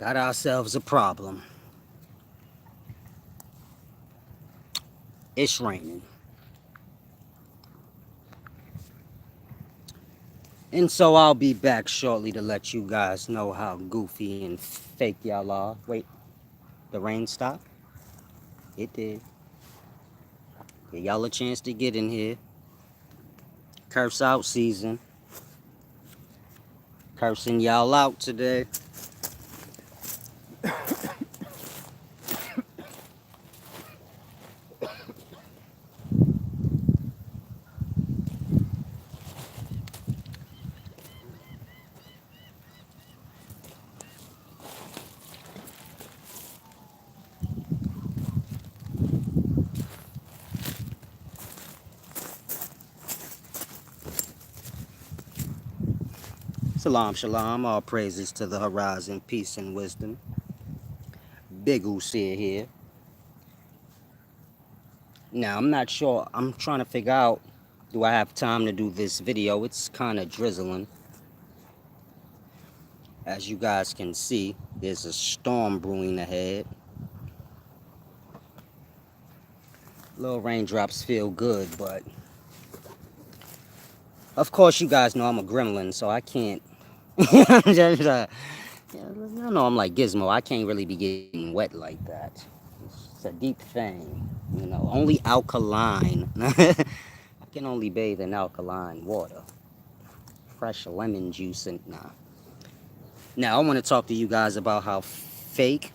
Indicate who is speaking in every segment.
Speaker 1: Got ourselves a problem. It's raining. And so I'll be back shortly to let you guys know how goofy and fake y'all are. Wait, the rain stopped? It did. Give y'all a chance to get in here. Curse out season. Cursing y'all out today. Salam, shalom. All praises to the horizon, peace and wisdom. Big Usia here. Now, I'm not sure. I'm trying to figure out, do I have time to do this video? It's kind of drizzling. As you guys can see, there's a storm brewing ahead. Little raindrops feel good, but of course you guys know I'm a gremlin, so I can't. I know I'm like Gizmo. I can't really be getting wet like that. It's a deep thing, you know. Only alkaline. I can only bathe in alkaline water. Fresh lemon juice and nah. Now I want to talk to you guys about how fake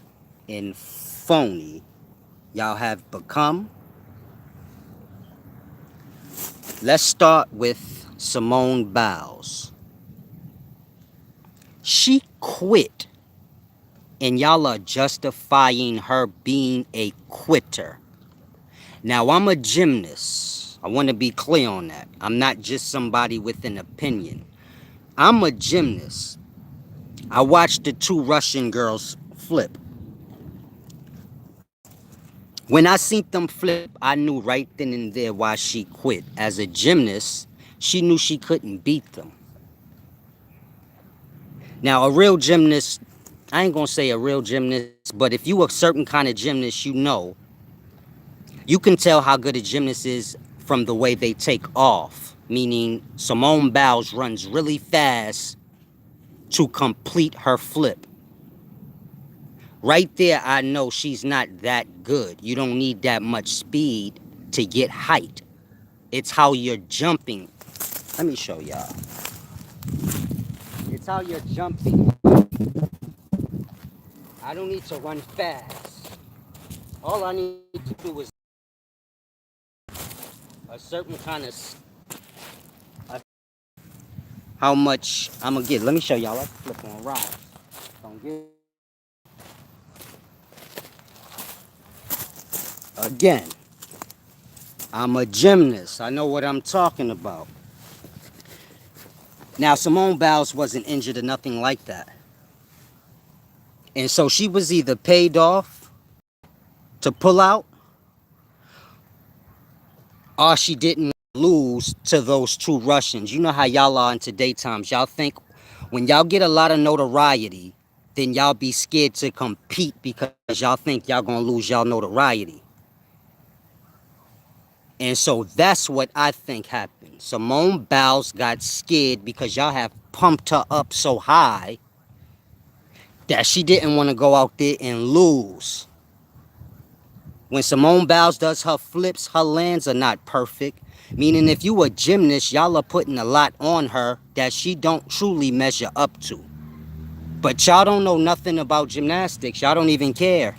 Speaker 1: and phony y'all have become. Let's start with Simone Biles. She quit, and y'all are justifying her being a quitter. Now, I'm a gymnast. I want to be clear on that. I'm not just somebody with an opinion. I'm a gymnast. I watched the two Russian girls flip. When I seen them flip, I knew right then and there why she quit. As a gymnast, she knew she couldn't beat them. Now, a real gymnast, I ain't gonna say a real gymnast, but if you a certain kind of gymnast, you can tell how good a gymnast is from the way they take off. Meaning, Simone Biles runs really fast to complete her flip. Right there, I know she's not that good. You don't need that much speed to get height. It's how you're jumping. Let me show y'all. It's how you're jumping. I don't need to run fast. All I need to do is a certain kind of how much I'm gonna get. Let me show y'all. Let's flip on rocks. Don't get again. I'm a gymnast. I know what I'm talking about. Now, Simone Biles wasn't injured or nothing like that. And so she was either paid off to pull out or she didn't lose to those two Russians. You know how y'all are in today's times. Y'all think when y'all get a lot of notoriety, then y'all be scared to compete because y'all think y'all gonna lose y'all notoriety. And so that's what I think happened. Simone Biles got scared because y'all have pumped her up so high that she didn't want to go out there and lose. When Simone Biles does her flips, her lands are not perfect. Meaning if you a gymnast, y'all are putting a lot on her that she don't truly measure up to. But y'all don't know nothing about gymnastics. Y'all don't even care.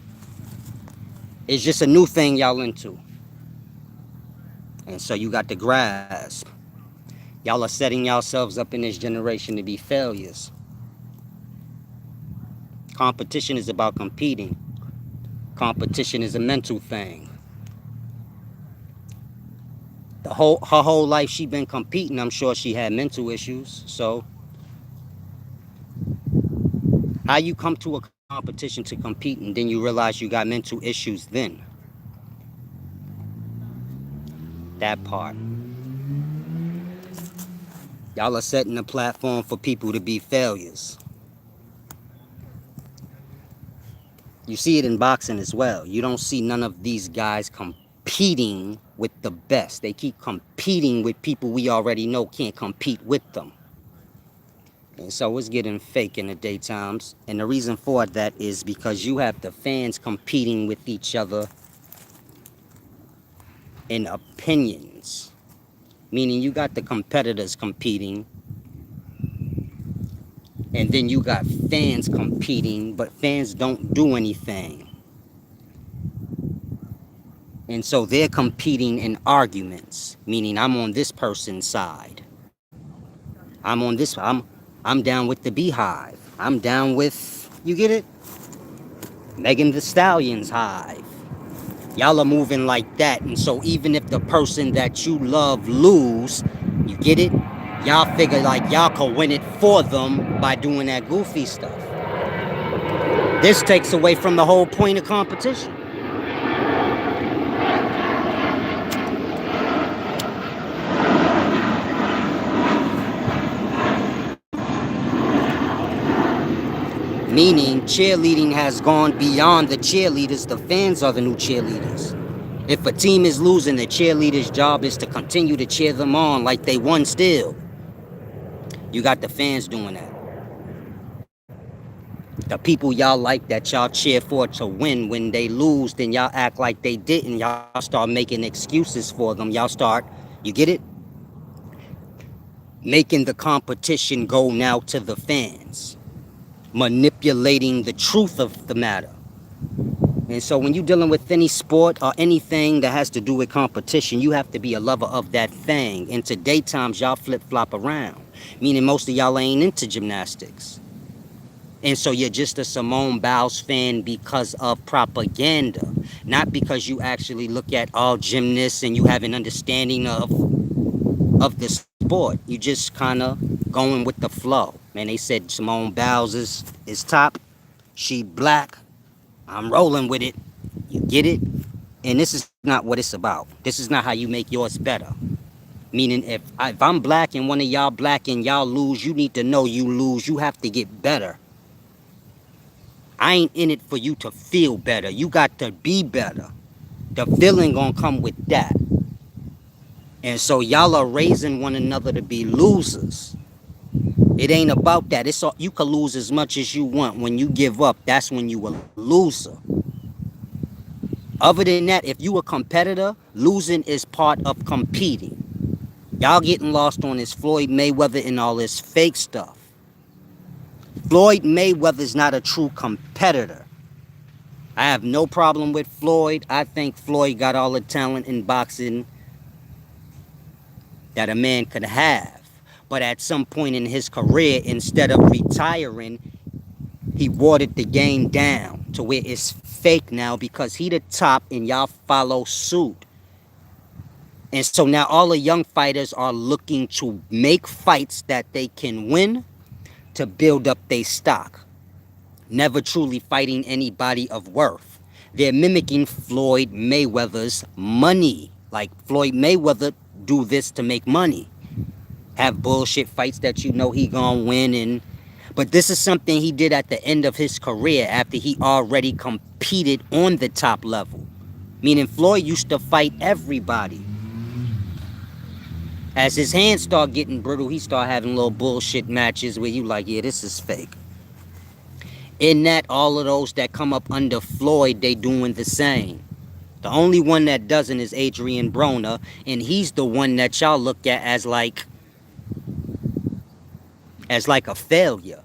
Speaker 1: It's just a new thing y'all into. And so you got to grasp. Y'all are setting yourselves up in this generation to be failures. Competition is about competing. Competition is a mental thing. Her whole life she been competing. I'm sure she had mental issues. So how you come to a competition to compete and then you realize you got mental issues then? That part. Y'all are setting a platform for people to be failures. You see it in boxing as well. You don't see none of these guys competing with the best. They keep competing with people we already know can't compete with them. And so it's getting fake in the daytimes. And the reason for that is because you have the fans competing with each other in opinions. Meaning you got the competitors competing, and then you got fans competing, but fans don't do anything. And so they're competing in arguments, meaning I'm on this person's side. I'm down with the Beehive. I'm down with, you get it? Megan the Stallion's hive. Y'all are moving like that, and so even if the person that you love lose, you get it? Y'all figure like y'all could win it for them by doing that goofy stuff. This takes away from the whole point of competition. Meaning cheerleading has gone beyond the cheerleaders. The fans are the new cheerleaders. If a team is losing, the cheerleader's job is to continue to cheer them on like they won still. You got the fans doing that. The people y'all like that y'all cheer for to win, when they lose, then y'all act like they didn't. Y'all start making excuses for them. Y'all start, you get it? Making the competition go now to the fans. Manipulating the truth of the matter. And so when you're dealing with any sport or anything that has to do with competition, you have to be a lover of that thing. And today times y'all flip-flop around. Meaning most of y'all ain't into gymnastics. And so you're just a Simone Biles fan because of propaganda. Not because you actually look at all gymnasts and you have an understanding of the sport. You just kind of going with the flow. And they said Simone Biles is top. She black. I'm rolling with it. You get it? And this is not what it's about. This is not how you make yours better. Meaning if I'm black and one of y'all black and y'all lose, you need to know you lose. You have to get better. I ain't in it for you to feel better. You got to be better. The feeling gonna come with that. And so y'all are raising one another to be losers. It ain't about that. It's all, you can lose as much as you want. When you give up, that's when you a loser. Other than that, if you a competitor, losing is part of competing. Y'all getting lost on this Floyd Mayweather and all this fake stuff. Floyd Mayweather is not a true competitor. I have no problem with Floyd. I think Floyd got all the talent in boxing that a man could have. But at some point in his career, instead of retiring, he watered the game down to where it's fake now because he the top and y'all follow suit. And so now all the young fighters are looking to make fights that they can win to build up their stock. Never truly fighting anybody of worth. They're mimicking Floyd Mayweather's money. Like Floyd Mayweather do this to make money. Have bullshit fights that you know he gonna win. But this is something he did at the end of his career after he already competed on the top level. Meaning Floyd used to fight everybody. As his hands start getting brittle, he start having little bullshit matches where you like, yeah, this is fake. In that, all of those that come up under Floyd, they doing the same. The only one that doesn't is Adrian Broner, and he's the one that y'all look at as like a failure.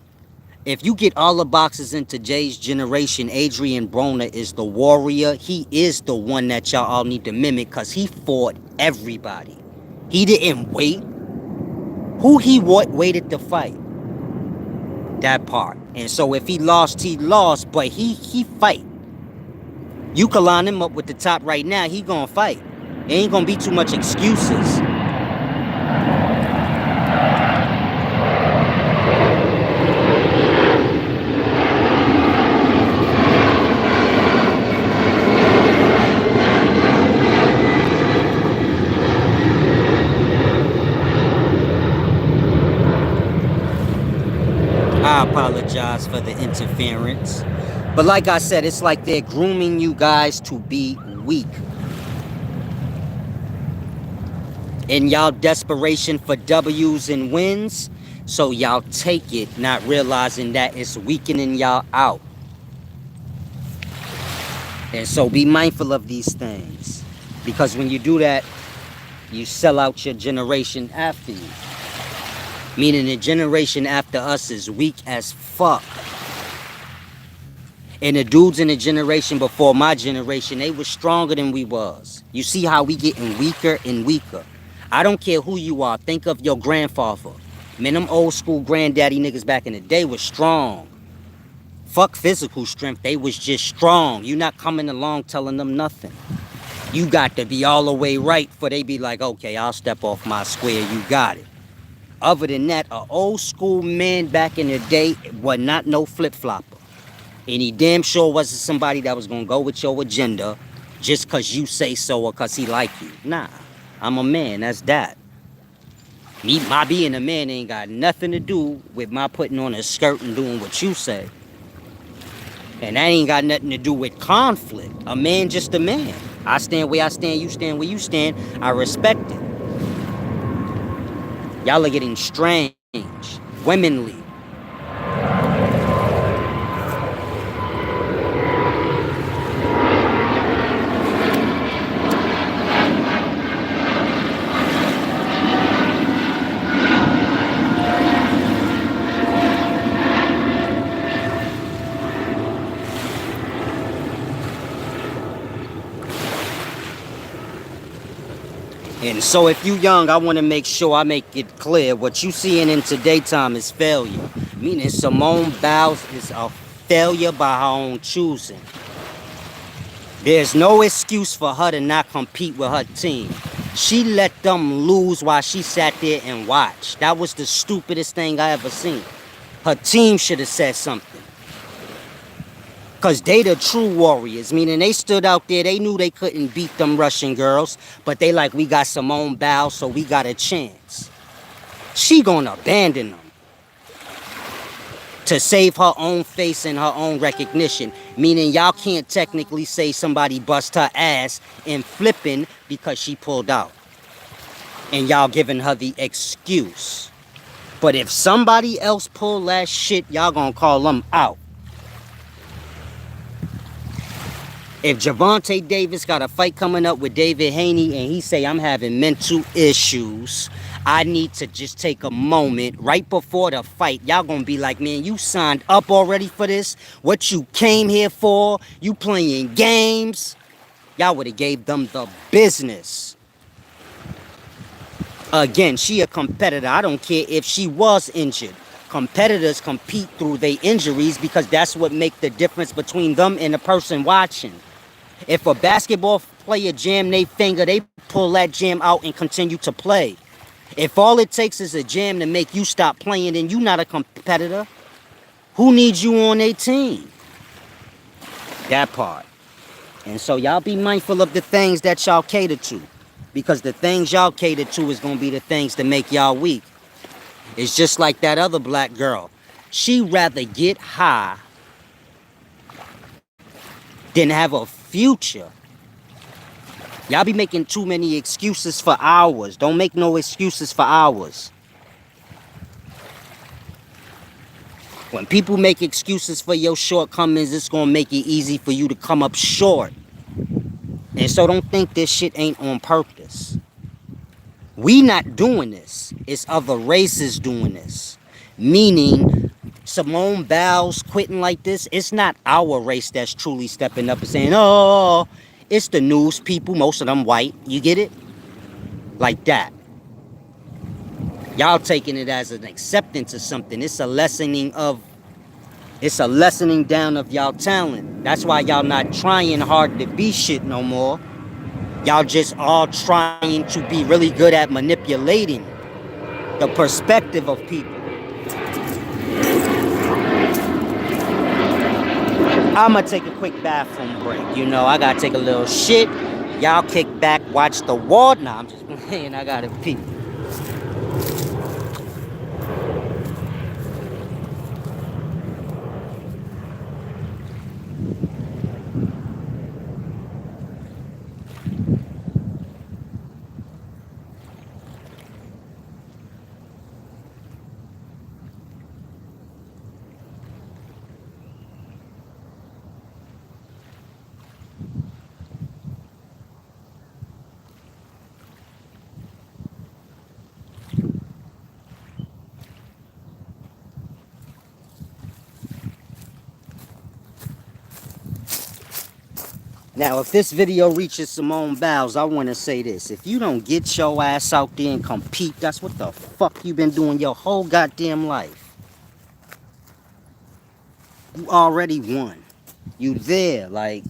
Speaker 1: If you get all the boxers into Jay's generation, Adrian Broner is the warrior. He is the one that y'all all need to mimic because he fought everybody. He didn't wait. Who he waited to fight? That part. And so if he lost, but he fight. You can line him up with the top right now, he gonna fight. There ain't gonna be too much excuses. I apologize for the interference. But like I said, it's like they're grooming you guys to be weak. In y'all desperation for W's and wins, so y'all take it, not realizing that it's weakening y'all out. And so be mindful of these things. Because when you do that, you sell out your generation after you. Meaning the generation after us is weak as fuck. And the dudes in the generation before my generation, they were stronger than we was. You see how we getting weaker and weaker. I don't care who you are. Think of your grandfather. Man, them old school granddaddy niggas back in the day was strong. Fuck physical strength. They was just strong. You not coming along telling them nothing. You got to be all the way right for they be like, okay, I'll step off my square. You got it. Other than that, an old school man back in the day was not no flip-flopper. And he damn sure wasn't somebody that was going to go with your agenda just because you say so or because he like you. Nah, I'm a man. That's that. My being a man ain't got nothing to do with my putting on a skirt and doing what you say. And that ain't got nothing to do with conflict. A man just a man. I stand where I stand, you stand where you stand. I respect it. Y'all are getting strange, womanly. And so if you young, I want to make sure I make it clear what you seeing in today's time is failure. Meaning Simone Biles is a failure by her own choosing. There's no excuse for her to not compete with her team. She let them lose while she sat there and watched. That was the stupidest thing I ever seen. Her team should have said something. Because they the true warriors, meaning they stood out there, they knew they couldn't beat them Russian girls, but they like, we got Simone Biles, so we got a chance. She gonna abandon them to save her own face and her own recognition, meaning y'all can't technically say somebody bust her ass in flipping because she pulled out. And y'all giving her the excuse. But if somebody else pull that shit, y'all gonna call them out. If Gervonta Davis got a fight coming up with David Haney and he say, I'm having mental issues, I need to just take a moment right before the fight. Y'all gonna be like, man, you signed up already for this? What you came here for? You playing games? Y'all would have gave them the business. Again, she a competitor. I don't care if she was injured. Competitors compete through their injuries because that's what makes the difference between them and the person watching. If a basketball player jam their finger, they pull that jam out and continue to play. If all it takes is a jam to make you stop playing, then you're not a competitor. Who needs you on their team? That part. And so y'all be mindful of the things that y'all cater to. Because the things y'all cater to is going to be the things that make y'all weak. It's just like that other black girl. She rather get high than have a future. Y'all be making too many excuses for hours. Don't make no excuses for hours. When people make excuses for your shortcomings, it's going to make it easy for you to come up short. And so don't think this shit ain't on purpose. We not doing this. It's other races doing this. Meaning, Simone Biles quitting like this, it's not our race that's truly stepping up and saying, oh, it's the news people, most of them white. You get it? Like that. Y'all taking it as an acceptance of something. It's a lessening down of y'all talent. That's why y'all not trying hard to be shit no more. Y'all just all trying to be really good at manipulating the perspective of people. I'ma take a quick bathroom break. You know, I gotta take a little shit. Y'all kick back, watch the wall. Nah, I'm just playing. I gotta pee. Now, if this video reaches Simone Biles, I want to say this. If you don't get your ass out there and compete, that's what the fuck you been doing your whole goddamn life. You already won. You there, like,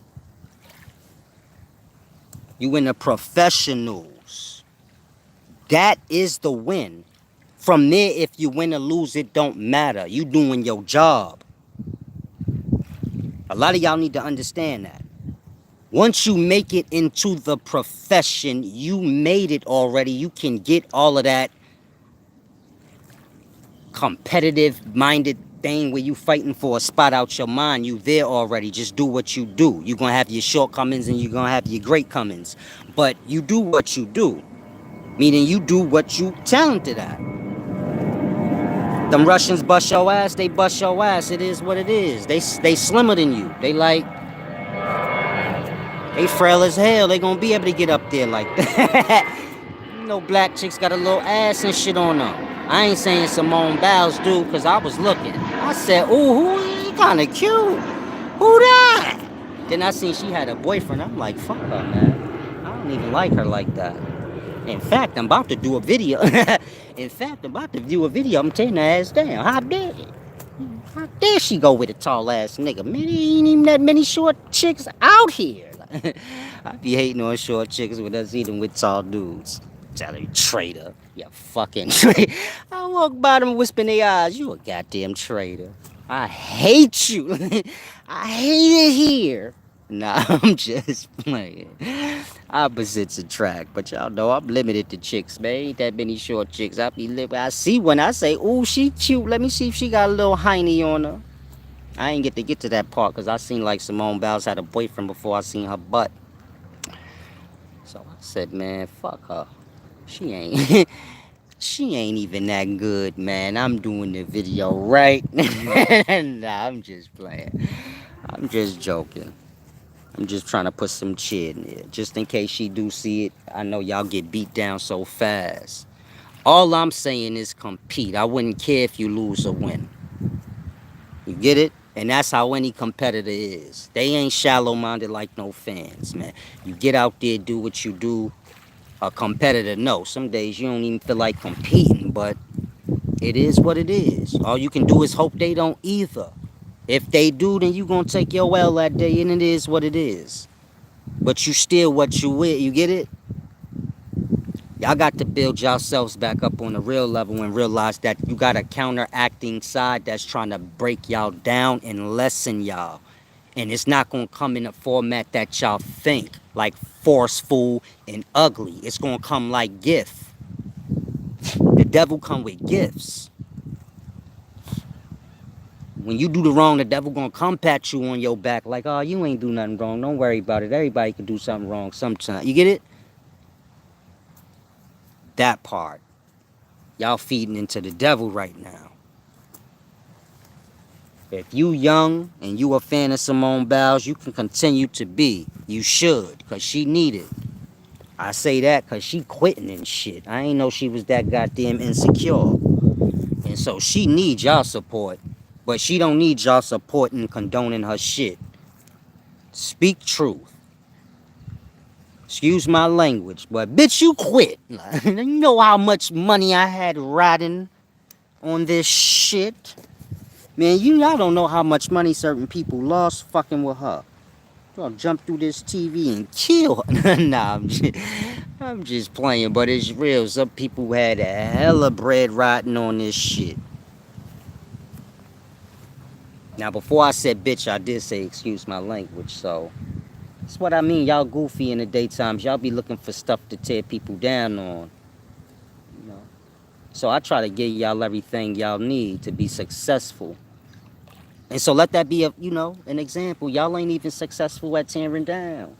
Speaker 1: you in the professionals. That is the win. From there, if you win or lose, it don't matter. You doing your job. A lot of y'all need to understand that. Once you make it into the profession, you made it already. You can get all of that competitive-minded thing where you fighting for a spot out your mind. You there already. Just do what you do. You're going to have your shortcomings and you're going to have your great comings. But you do what you do. Meaning you do what you talented at. Them Russians bust your ass, they bust your ass. It is what it is. They slimmer than you. They like, they frail as hell. They gonna be able to get up there like that. You know, black chicks got a little ass and shit on them. I ain't saying Simone Biles do, cause I was looking. I said, ooh, he kinda cute. Who that? Then I seen she had a boyfriend. I'm like, fuck her, man. I don't even like her like that. In fact, I'm about to do a video. I'm tearing her ass down. How dare she go with a tall ass nigga? Man, there ain't even that many short chicks out here. I be hating on short chicks with us eating with tall dudes. Tell her, traitor. You fucking traitor. I walk by them whispering their eyes. You a goddamn traitor. I hate you. I hate it here. Nah, I'm just playing. Opposites attract, but y'all know I'm limited to chicks, man. Ain't that many short chicks. I see one, I say, ooh, she cute. Let me see if she got a little hiney on her. I ain't get to that part because I seen like Simone Biles had a boyfriend before I seen her butt. So I said, man, fuck her. She ain't she ain't even that good, man. I'm doing the video right. Nah, I'm just playing. I'm just joking. I'm just trying to put some cheer in there. Just in case she do see it. I know y'all get beat down so fast. All I'm saying is compete. I wouldn't care if you lose or win. You get it? And that's how any competitor is. They ain't shallow-minded like no fans, man. You get out there, do what you do. A competitor, no. Some days you don't even feel like competing, but it is what it is. All you can do is hope they don't either. If they do, then you gonna take your L that day, and it is what it is. But you still what you with, you get it? Y'all got to build yourselves back up on the real level and realize that you got a counteracting side that's trying to break y'all down and lessen y'all. And it's not going to come in a format that y'all think, like forceful and ugly. It's going to come like gift. The devil come with gifts. When you do the wrong, the devil going to come pat you on your back like, oh, you ain't do nothing wrong. Don't worry about it. Everybody can do something wrong sometime. You get it? That part. Y'all feeding into the devil right now. If you young and you a fan of Simone Biles, you can continue to be. You should, because she needed. I say that because she quitting and shit. I ain't know she was that goddamn insecure. And so she needs y'all support. But she don't need y'all support and condoning her shit. Speak truth. Excuse my language, but bitch, you quit. You know how much money I had riding on this shit? Man, y'all don't know how much money certain people lost fucking with her. Y'all jump through this TV and kill her. Nah, I'm just playing, but it's real. Some people had a hella bread riding on this shit. Now, before I said bitch, I did say excuse my language, so that's what I mean. Y'all goofy in the daytimes. Y'all be looking for stuff to tear people down on. You know? So I try to give y'all everything y'all need to be successful. And so let that be an example. Y'all ain't even successful at tearing down.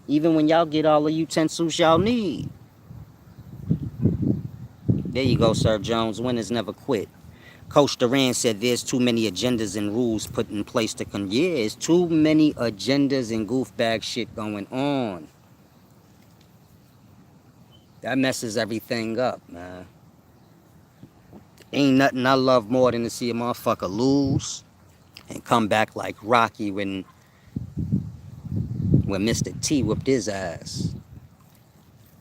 Speaker 1: Even when y'all get all the utensils y'all need. There you go, Sir Jones. Winners never quit. Coach Durant said there's too many agendas and rules put in place to yeah, it's too many agendas and goofbag shit going on. That messes everything up, man. Ain't nothing I love more than to see a motherfucker lose and come back like Rocky when when Mr. T whipped his ass.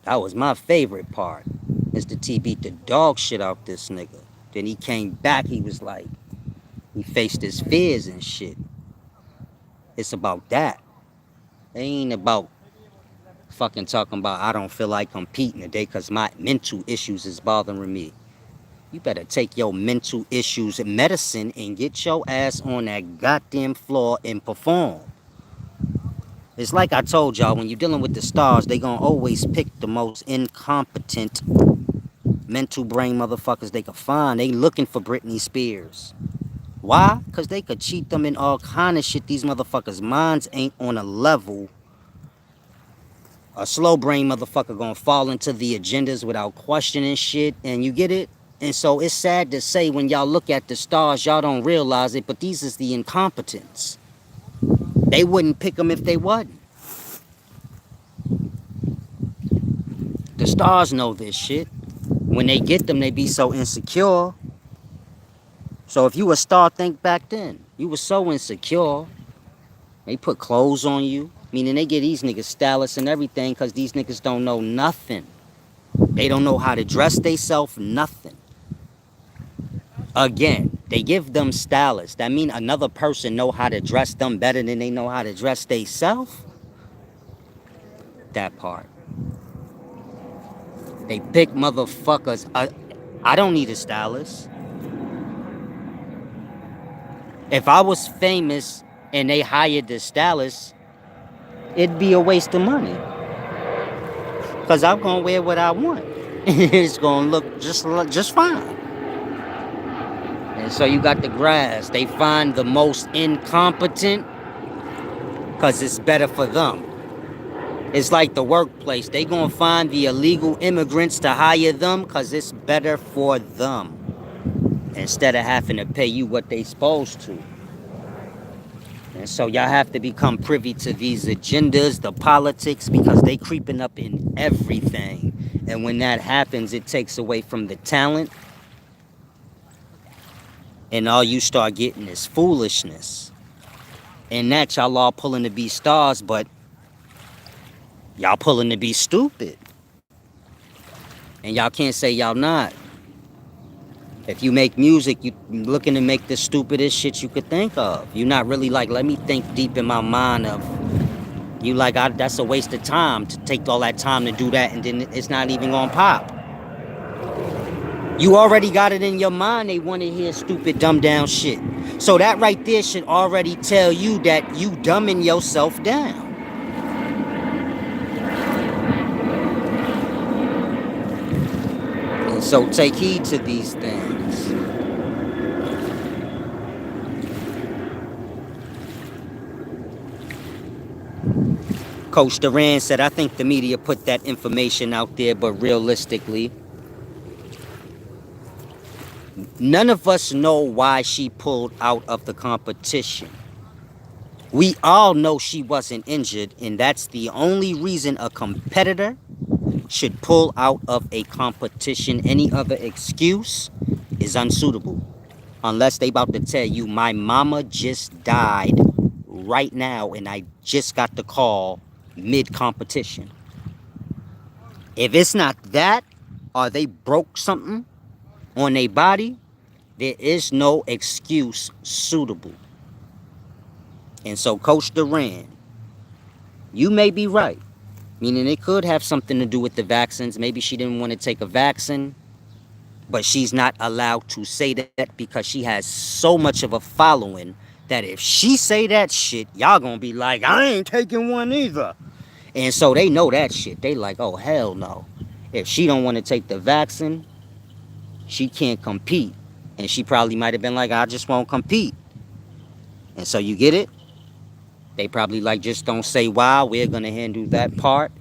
Speaker 1: That was my favorite part. Mr. T beat the dog shit out this nigga. Then he came back, he was like, he faced his fears and shit. It's about that. It ain't about fucking talking about I don't feel like competing today because my mental issues is bothering me. You better take your mental issues in medicine and get your ass on that goddamn floor and perform. It's like I told y'all, when you're dealing with the stars, they gonna always pick the most incompetent mental brain motherfuckers they could find. They looking for Britney Spears. Why? Because they could cheat them in all kind of shit. These motherfuckers' minds ain't on a level. A slow brain motherfucker gonna fall into the agendas without questioning shit, and you get it? And so it's sad to say when y'all look at the stars, y'all don't realize it, but these is the incompetents. They wouldn't pick them if they wasn't. The stars know this shit. When they get them, they be so insecure. So if you a star, think back then. You was so insecure. They put clothes on you. Meaning they get these niggas stylists and everything because these niggas don't know nothing. They don't know how to dress theyself, nothing. Again, they give them stylists. That mean another person know how to dress them better than they know how to dress theyself? That part. They pick motherfuckers. I don't need a stylist. If I was famous and they hired the stylist, it'd be a waste of money. Because I'm going to wear what I want. It's going to look just fine. And so you got the grass. They find the most incompetent because it's better for them. It's like the workplace. They going to find the illegal immigrants to hire them because it's better for them. Instead of having to pay you what they supposed to. And so y'all have to become privy to these agendas, the politics, because they creeping up in everything. And when that happens, it takes away from the talent. And all you start getting is foolishness. And that y'all all pulling to be stars, but y'all pulling to be stupid. And y'all can't say y'all not. If you make music, you looking to make the stupidest shit you could think of. You're not really like, let me think deep in my mind of, you like, that's a waste of time to take all that time to do that and then it's not even gonna pop. You already got it in your mind they want to hear stupid, dumb down shit. So that right there should already tell you that you dumbing yourself down. And so take heed to these things. Coach Duran said, I think the media put that information out there, but realistically, none of us know why she pulled out of the competition. We all know she wasn't injured, and that's the only reason a competitor should pull out of a competition. Any other excuse is unsuitable. Unless they about to tell you, my mama just died right now, and I just got the call mid-competition. If it's not that, or they broke something on their body, there is no excuse suitable. And so, Coach Duran, you may be right. Meaning it could have something to do with the vaccines. Maybe she didn't want to take a vaccine, but she's not allowed to say that because she has so much of a following that if she say that shit, y'all gonna be like, I ain't taking one either. And so they know that shit. They like, oh, hell no. If she don't want to take the vaccine, she can't compete. And she probably might have been like, I just won't compete. And so you get it? They probably like, just don't say why. We're going to handle that part.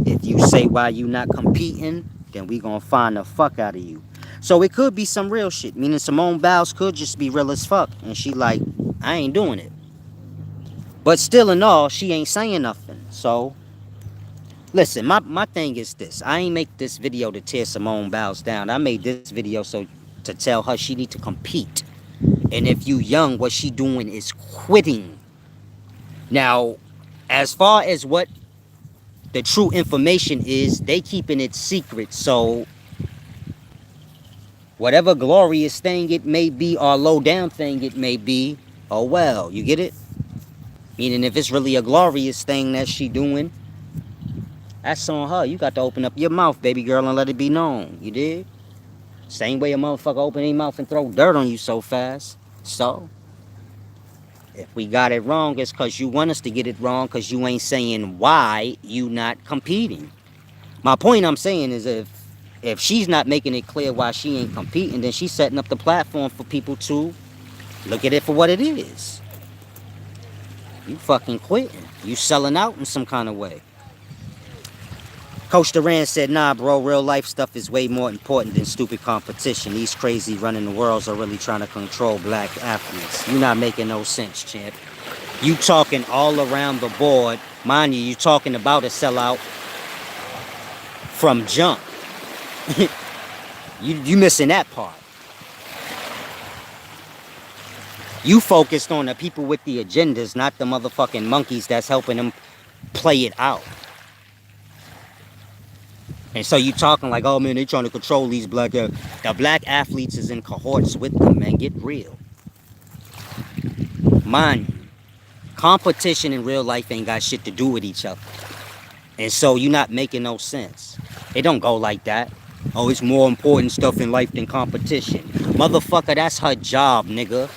Speaker 1: If you say why you not competing, then we going to find the fuck out of you. So it could be some real shit. Meaning Simone Biles could just be real as fuck. And she like, I ain't doing it. But still in all, she ain't saying nothing. So, listen, my thing is this. I ain't make this video to tear Simone Biles down. I made this video so to tell her she need to compete. And if you young, what she doing is quitting. Now, As far as what the true information is, they keeping it secret. So whatever glorious thing it may be or low down thing it may be, oh well, you get it? Meaning if it's really a glorious thing that she doing, that's on her. You got to open up your mouth, baby girl, and let it be known. You did? Same way a motherfucker open his mouth and throw dirt on you so fast. So, if we got it wrong, it's because you want us to get it wrong because you ain't saying why you not competing. My point I'm saying is if she's not making it clear why she ain't competing, then she's setting up the platform for people to look at it for what it is. You fucking quitting. You selling out in some kind of way. Coach Durant said, nah, bro, real life stuff is way more important than stupid competition. These crazy running the worlds are really trying to control black athletes. You're not making no sense, champ. You talking all around the board. Mind you, you talking about a sellout from jump. you missing that part. You focused on the people with the agendas, not the motherfucking monkeys that's helping them play it out. And so you talking like, oh man, they trying to control these black athletes. The black athletes is in cohorts with them, man. Get real. Mind you, competition in real life ain't got shit to do with each other. And so you're not making no sense. It don't go like that. Oh, it's more important stuff in life than competition. Motherfucker, that's her job, nigga.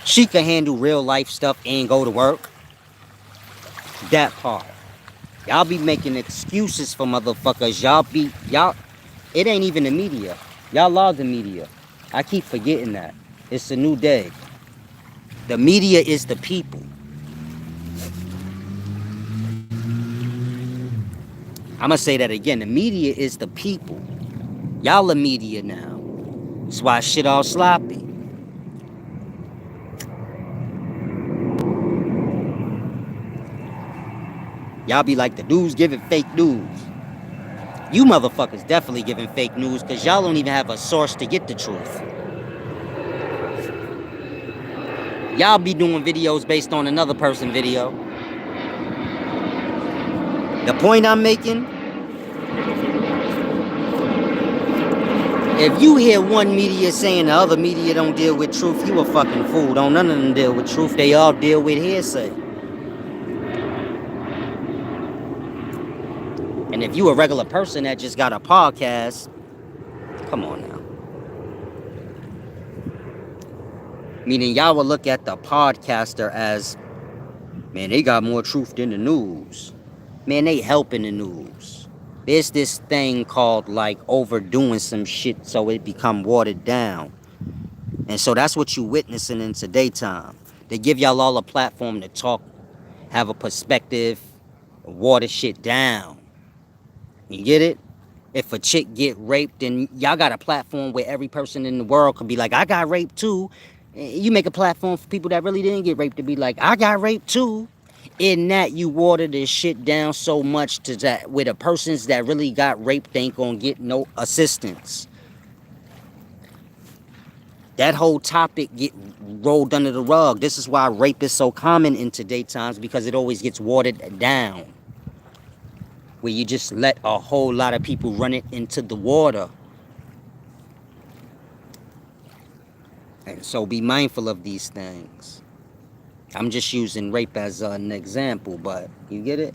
Speaker 1: She can handle real life stuff and go to work. That part. Y'all be making excuses for motherfuckers. Y'all, it ain't even the media. Y'all are the media. I keep forgetting that. It's a new day. The media is the people. I'm gonna say that again. The media is the people. Y'all the media now. That's why shit all sloppy. Y'all be like, the news giving fake news. You motherfuckers definitely giving fake news because y'all don't even have a source to get the truth. Y'all be doing videos based on another person's video. The point I'm making, if you hear one media saying the other media don't deal with truth, you a fucking fool. Don't none of them deal with truth. They all deal with hearsay. And if you a regular person that just got a podcast, come on now. Meaning y'all will look at the podcaster as, man, they got more truth than the news. Man, they helping the news. There's this thing called like overdoing some shit so it become watered down. And so that's what you witnessing in today's time. They give y'all all a platform to talk, have a perspective, water shit down. You get it? If a chick get raped, then y'all got a platform where every person in the world could be like, I got raped too. You make a platform for people that really didn't get raped to be like, I got raped too. In that, you water this shit down so much to that where the persons that really got raped ain't gonna get no assistance. That whole topic get rolled under the rug. This is why rape is so common in today's times, because it always gets watered down. Where you just let a whole lot of people run it into the water. And so be mindful of these things. I'm just using rape as an example, but you get it?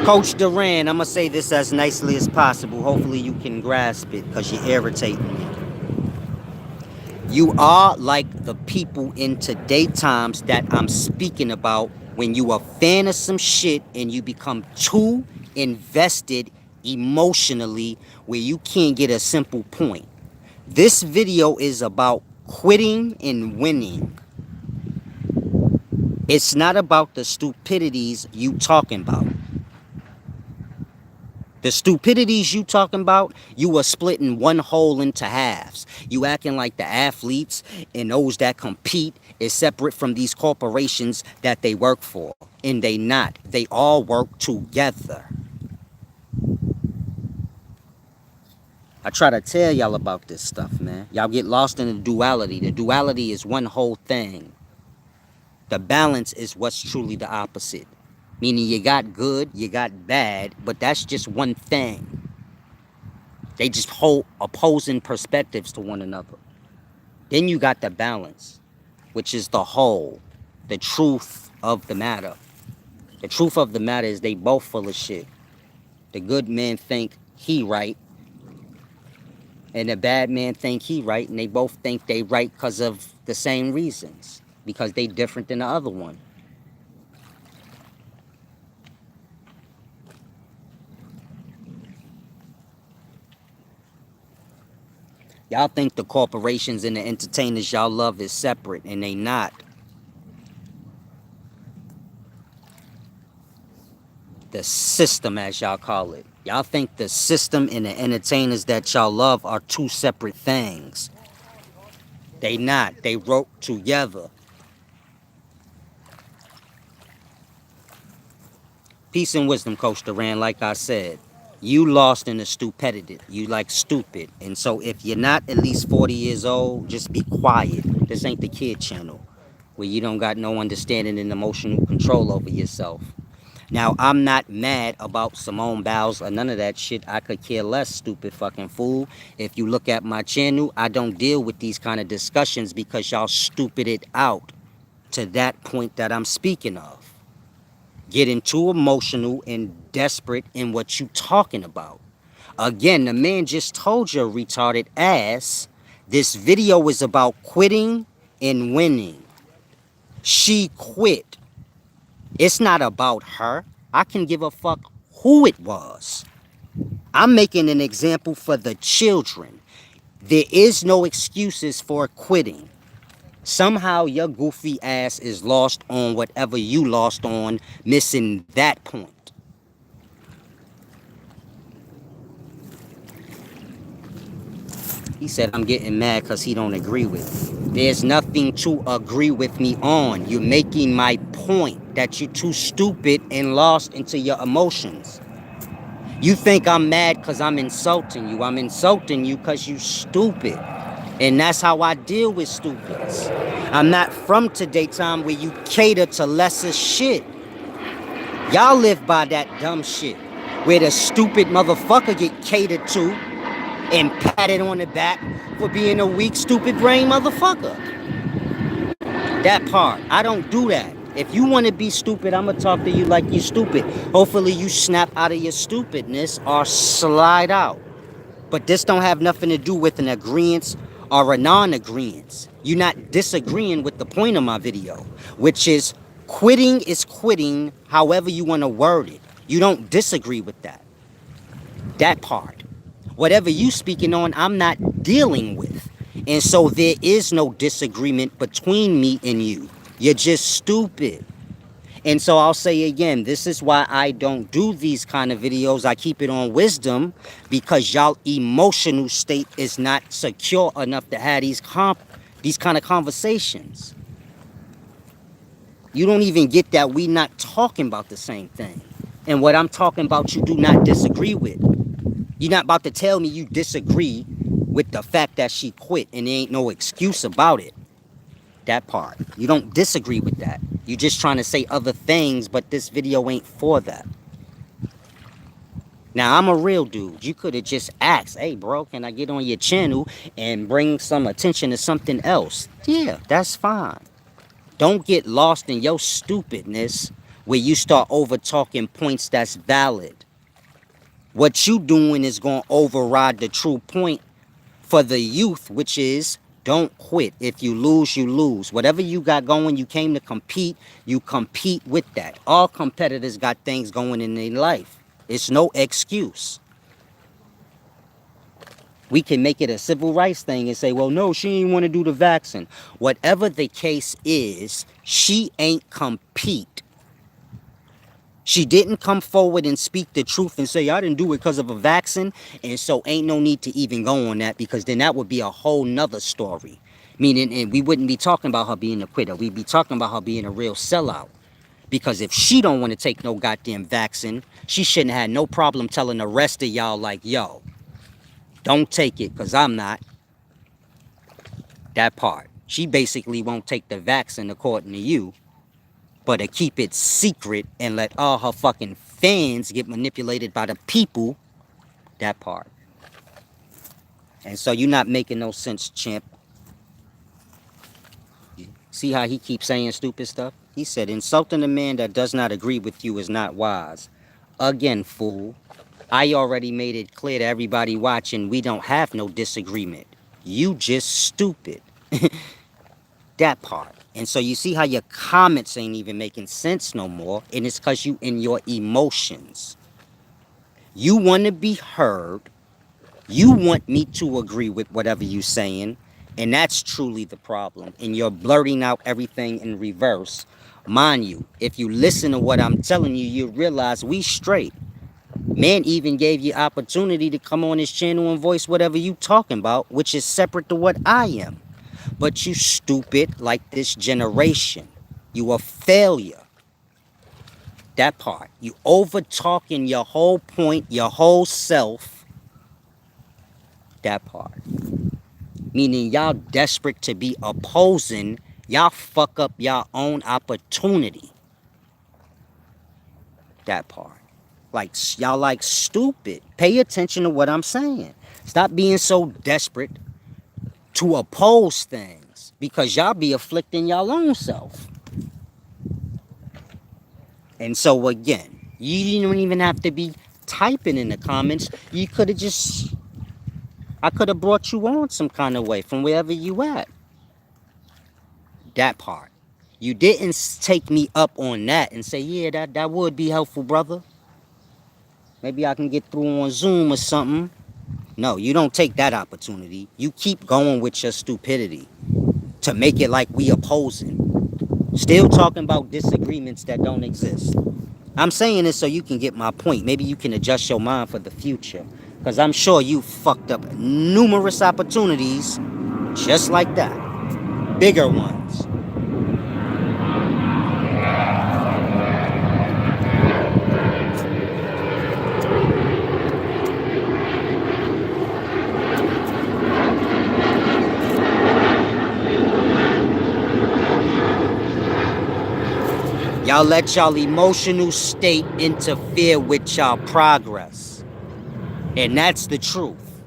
Speaker 1: Coach Duran, I'm going to say this as nicely as possible. Hopefully you can grasp it because you're irritating me. You are like the people in today's times that I'm speaking about when you are a fan of some shit and you become too invested emotionally where you can't get a simple point. This video is about quitting and winning. It's not about the stupidities you talking about. The stupidities you talking about, you are splitting one whole into halves. You acting like the athletes and those that compete is separate from these corporations that they work for. And they not. They all work together. I try to tell y'all about this stuff, man. Y'all get lost in the duality. The duality is one whole thing. The balance is what's truly the opposite. Meaning you got good, you got bad, but that's just one thing. They just hold opposing perspectives to one another. Then you got the balance, which is the whole, the truth of the matter. The truth of the matter is they both full of shit. The good man think he right, and the bad man think he right, and they both think they right because of the same reasons, because they different than the other one. Y'all think the corporations and the entertainers y'all love is separate, and they not. The system, as y'all call it. Y'all think the system and the entertainers that y'all love are two separate things. They not. They wrote together. Peace and wisdom, Coach Duran. Like I said, you lost in the stupidity. You like stupid. And so if you're not at least 40 years old, just be quiet. This ain't the kid channel where you don't got no understanding and emotional control over yourself. Now, I'm not mad about Simone Biles or none of that shit. I could care less, stupid fucking fool. If you look at my channel, I don't deal with these kind of discussions because y'all stupid it out to that point that I'm speaking of. Getting too emotional and desperate in what you talking about. Again, the man just told your retarded ass this video is about quitting and winning. She quit. It's not about her. I can give a fuck who it was. I'm making an example for the children. There is no excuses for quitting. Somehow your goofy ass is lost on whatever you lost on, missing that point. He said, I'm getting mad because he don't agree with me. There's nothing to agree with me on. You're making my point that you're too stupid and lost into your emotions. You think I'm mad because I'm insulting you. I'm insulting you because you stupid. And that's how I deal with stupids. I'm not from today time where you cater to lesser shit. Y'all live by that dumb shit where the stupid motherfucker get catered to and patted on the back for being a weak, stupid brain motherfucker. That part. I don't do that. If you want to be stupid, I'm going to talk to you like you're stupid. Hopefully you snap out of your stupidness or slide out. But this don't have nothing to do with an agreement or a non-agreement. You're not disagreeing with the point of my video, which is quitting however you want to word it. You don't disagree with that. That part. Whatever you speaking on, I'm not dealing with. And so there is no disagreement between me and you. You're just stupid. And so I'll say again, this is why I don't do these kind of videos. I keep it on wisdom because y'all emotional state is not secure enough to have these kind of conversations. You don't even get that we not talking about the same thing. And what I'm talking about, you do not disagree with. You're not about to tell me you disagree with the fact that she quit and there ain't no excuse about it. That part. You don't disagree with that. You're just trying to say other things, but this video ain't for that. Now, I'm a real dude. You could have just asked, hey, bro, can I get on your channel and bring some attention to something else? Yeah, that's fine. Don't get lost in your stupidness where you start over-talking points that's valid. What you doing is going to override the true point for the youth, which is don't quit. If you lose, you lose. Whatever you got going, you came to compete, you compete with that. All competitors got things going in their life. It's no excuse. We can make it a civil rights thing and say, well, no, she ain't want to do the vaccine. Whatever the case is, she ain't compete. She didn't come forward and speak the truth and say, I didn't do it because of a vaccine. And so ain't no need to even go on that, because then that would be a whole nother story. Meaning, and we wouldn't be talking about her being a quitter. We'd be talking about her being a real sellout. Because if she don't want to take no goddamn vaccine, she shouldn't have had no problem telling the rest of y'all like, yo, don't take it because I'm not. That part. She basically won't take the vaccine according to you, but to keep it secret and let all her fucking fans get manipulated by the people. That part. And so you're not making no sense, champ. See how he keeps saying stupid stuff? He said, insulting a man that does not agree with you is not wise. Again, fool. I already made it clear to everybody watching we don't have no disagreement. You just stupid. That part. And so you see how your comments ain't even making sense no more, and it's because you in your emotions. You want to be heard. You want me to agree with whatever you saying, and that's truly the problem. And you're blurting out everything in reverse. Mind you, if you listen to what I'm telling you, you realize we straight. Man even gave you opportunity to come on his channel and voice whatever you talking about, which is separate to what I am. But you stupid like this generation. You a failure. That part. You over talking your whole point, your whole self. That part. Meaning y'all desperate to be opposing. Y'all fuck up y'all own opportunity. That part. Like, y'all like stupid. Pay attention to what I'm saying. Stop being so desperate to oppose things, because y'all be afflicting y'all own self. And so again, you don't even have to be typing in the comments. You could have just, I could have brought you on some kind of way from wherever you at. That part. You didn't take me up on that and say, yeah, that would be helpful, brother. Maybe I can get through on Zoom or something. No, you don't take that opportunity. You keep going with your stupidity to make it like we opposing. Still talking about disagreements that don't exist. I'm saying this so you can get my point. Maybe you can adjust your mind for the future. Because I'm sure you fucked up numerous opportunities just like that. Bigger ones. Y'all let y'all emotional state interfere with y'all progress. And that's the truth.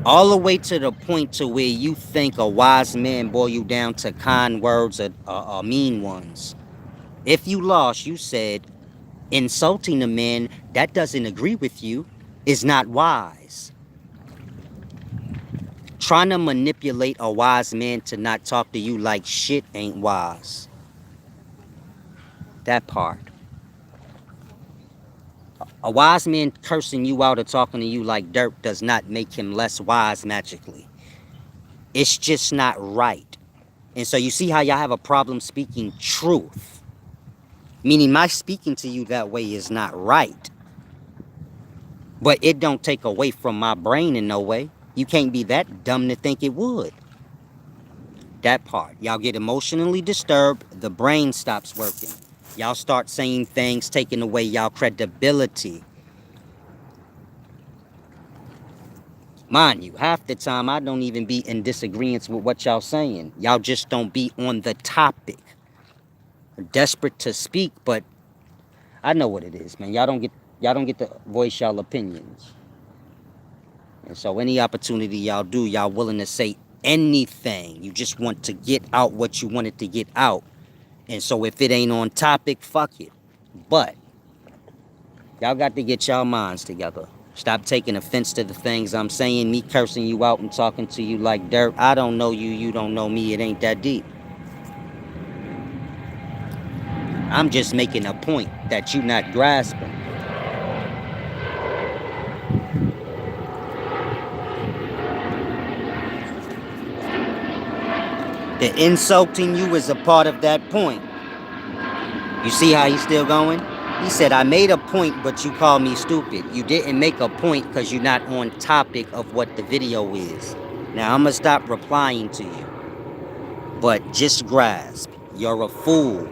Speaker 1: All the way to the point to where you think a wise man boil you down to kind words or mean ones. If you lost, you said, insulting a man that doesn't agree with you is not wise. Trying to manipulate a wise man to not talk to you like shit ain't wise. That part. A wise man cursing you out or talking to you like dirt does not make him less wise magically. It's just not right. And so you see how y'all have a problem speaking truth. Meaning my speaking to you that way is not right. But it don't take away from my brain in no way. You can't be that dumb to think it would. That part. Y'all get emotionally disturbed, the brain stops working. Y'all start saying things taking away y'all credibility. Mind you, half the time I don't even be in disagreement with what y'all saying. Y'all just don't be on the topic. Desperate to speak, but I know what it is, man. Y'all don't get to voice y'all opinions. And so any opportunity y'all do, y'all willing to say anything. You just want to get out what you wanted to get out. And so if it ain't on topic, fuck it. But y'all got to get y'all minds together. Stop taking offense to the things I'm saying. Me cursing you out and talking to you like dirt. I don't know you. You don't know me. It ain't that deep. I'm just making a point that you not grasping. The insulting you is a part of that point. You see how he's still going? He said, I made a point, but you called me stupid. You didn't make a point because you're not on topic of what the video is. Now, I'm going to stop replying to you. But just grasp, you're a fool.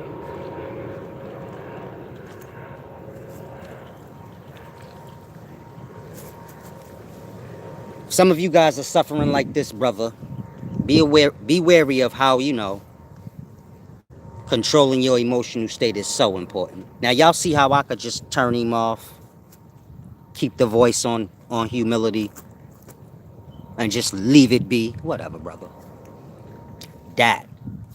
Speaker 1: Some of you guys are suffering like this, brother. Be wary of how, controlling your emotional state is so important. Now, y'all see how I could just turn him off, keep the voice on humility, and just leave it be? Whatever, brother. That.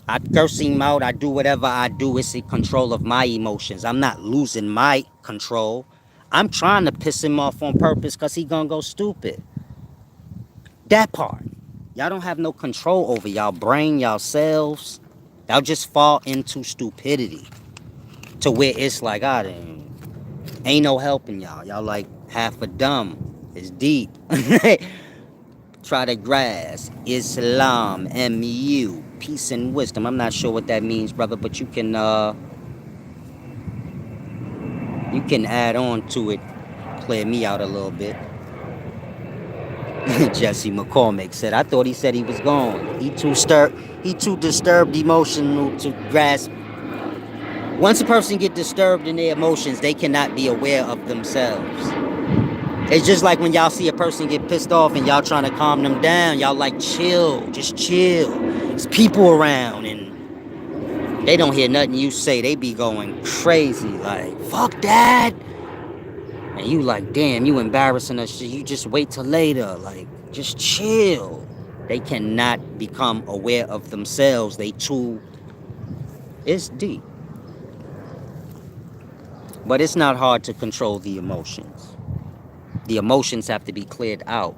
Speaker 1: I curse him out. I do whatever I do. It's in control of my emotions. I'm not losing my control. I'm trying to piss him off on purpose because he gonna go stupid. That part. Y'all don't have no control over y'all brain, y'all selves. Y'all just fall into stupidity. To where it's like, ain't no helping y'all. Y'all like half a dumb. It's deep. Try to grasp Islam, MU, peace and wisdom. I'm not sure what that means, brother, but you can add on to it, clear me out a little bit. Jesse McCormick said, I thought he said he was gone. He too disturbed emotional to grasp. Once a person get disturbed in their emotions, they cannot be aware of themselves. It's just like when y'all see a person get pissed off and y'all trying to calm them down. Y'all like, chill, just chill. There's people around and they don't hear nothing you say. They be going crazy like, fuck that. And you like, damn, you embarrassing us. You just wait till later. Like, just chill. They cannot become aware of themselves. It's deep. But it's not hard to control the emotions. The emotions have to be cleared out.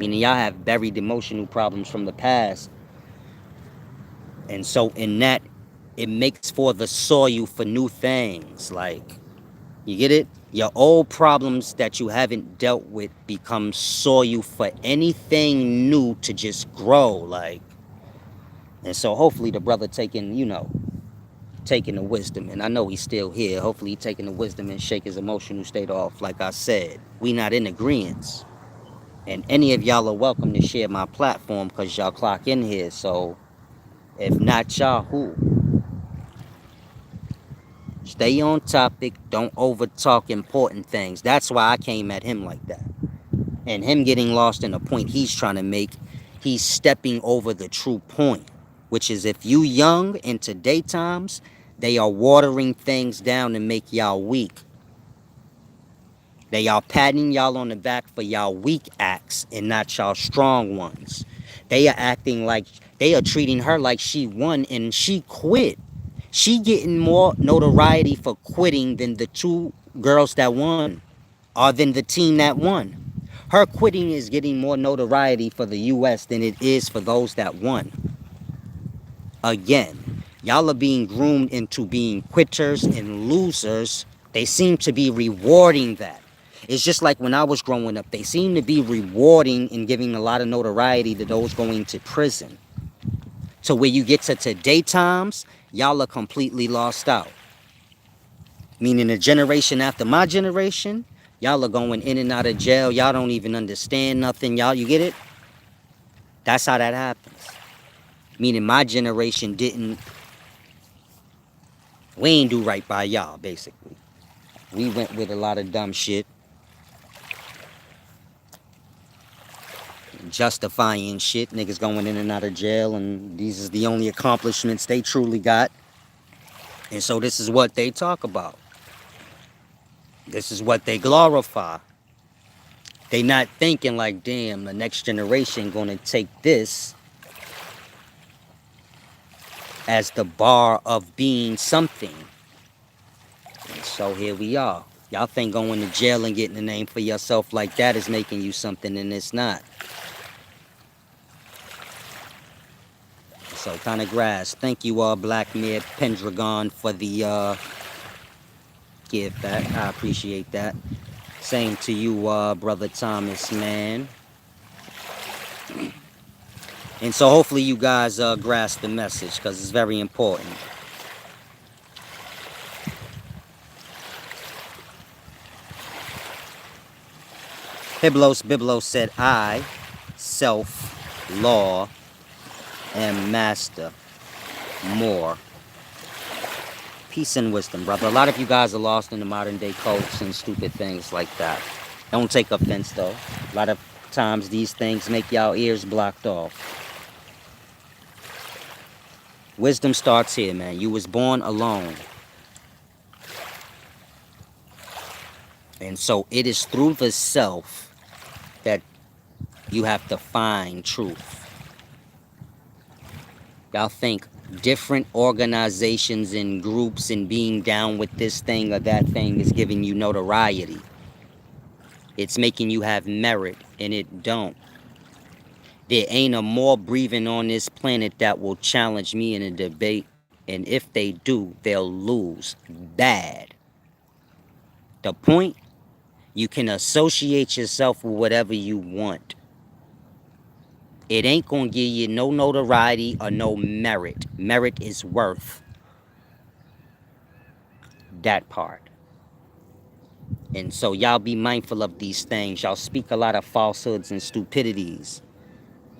Speaker 1: Meaning y'all have buried emotional problems from the past. And so in that, it makes for the soil for new things. Like, you get it? Your old problems that you haven't dealt with become soil for anything new to just grow. Like, and so hopefully the brother taking the wisdom, and I know he's still here. Hopefully he taking the wisdom and shake his emotional state off. Like I said, we not in agreement. And any of y'all are welcome to share my platform because y'all clock in here. So if not y'all, who? Stay on topic. Don't over talk important things. That's why I came at him like that. And him getting lost in the point he's trying to make, he's stepping over the true point. Which is if you young in today times, they are watering things down to make y'all weak. They are patting y'all on the back for y'all weak acts and not y'all strong ones. They are acting like, they are treating her like she won and she quit. She getting more notoriety for quitting than the two girls that won, or than the team that won. Her quitting is getting more notoriety for the U.S. than it is for those that won. Again, y'all are being groomed into being quitters and losers. They seem to be rewarding that. It's just like when I was growing up, they seem to be rewarding and giving a lot of notoriety to those going to prison. So where you get to today times, y'all are completely lost out. Meaning the generation after my generation, y'all are going in and out of jail. Y'all don't even understand nothing. Y'all, you get it? That's how that happens. Meaning my generation we ain't do right by y'all, basically. We went with a lot of dumb shit. Justifying shit. Niggas going in and out of jail, and these is the only accomplishments they truly got. And so this is what they talk about. This is what they glorify. They not thinking like, damn, the next generation gonna take this as the bar of being something. And so here we are. Y'all think going to jail and getting a name for yourself like that is making you something, and it's not. So kind of grass. Thank you, Black Mare Pendragon, for the give back. I appreciate that. Same to you, Brother Thomas, man. And so hopefully you guys grasp the message, because it's very important. Biblos said, I, self, law, and master, more. Peace and wisdom, brother. A lot of you guys are lost in the modern day cults and stupid things like that. Don't take offense, though. A lot of times these things make y'all ears blocked off. Wisdom starts here, man. You was born alone. And so it is through the self that you have to find truth. Y'all think different organizations and groups and being down with this thing or that thing is giving you notoriety. It's making you have merit, and it don't. There ain't a more breathing on this planet that will challenge me in a debate, and if they do, they'll lose bad. The point, you can associate yourself with whatever you want. It ain't gonna give you no notoriety or no merit. Merit is worth. That part. And so y'all be mindful of these things. Y'all speak a lot of falsehoods and stupidities.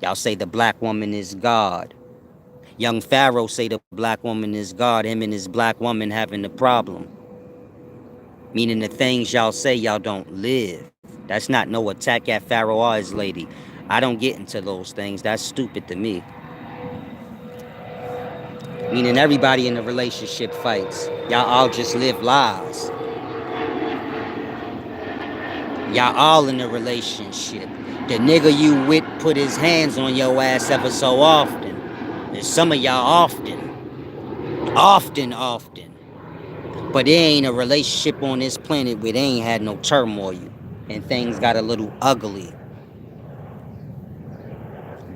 Speaker 1: Y'all say the black woman is God. Young Pharaoh say the black woman is God. Him and his black woman having the problem. Meaning the things y'all say y'all don't live. That's not no attack at Pharaoh or his lady. I don't get into those things. That's stupid to me. Meaning everybody in a relationship fights. Y'all all just live lies. Y'all all in a relationship. The nigga you with put his hands on your ass ever so often. And some of y'all often. But there ain't a relationship on this planet where they ain't had no turmoil. And things got a little ugly.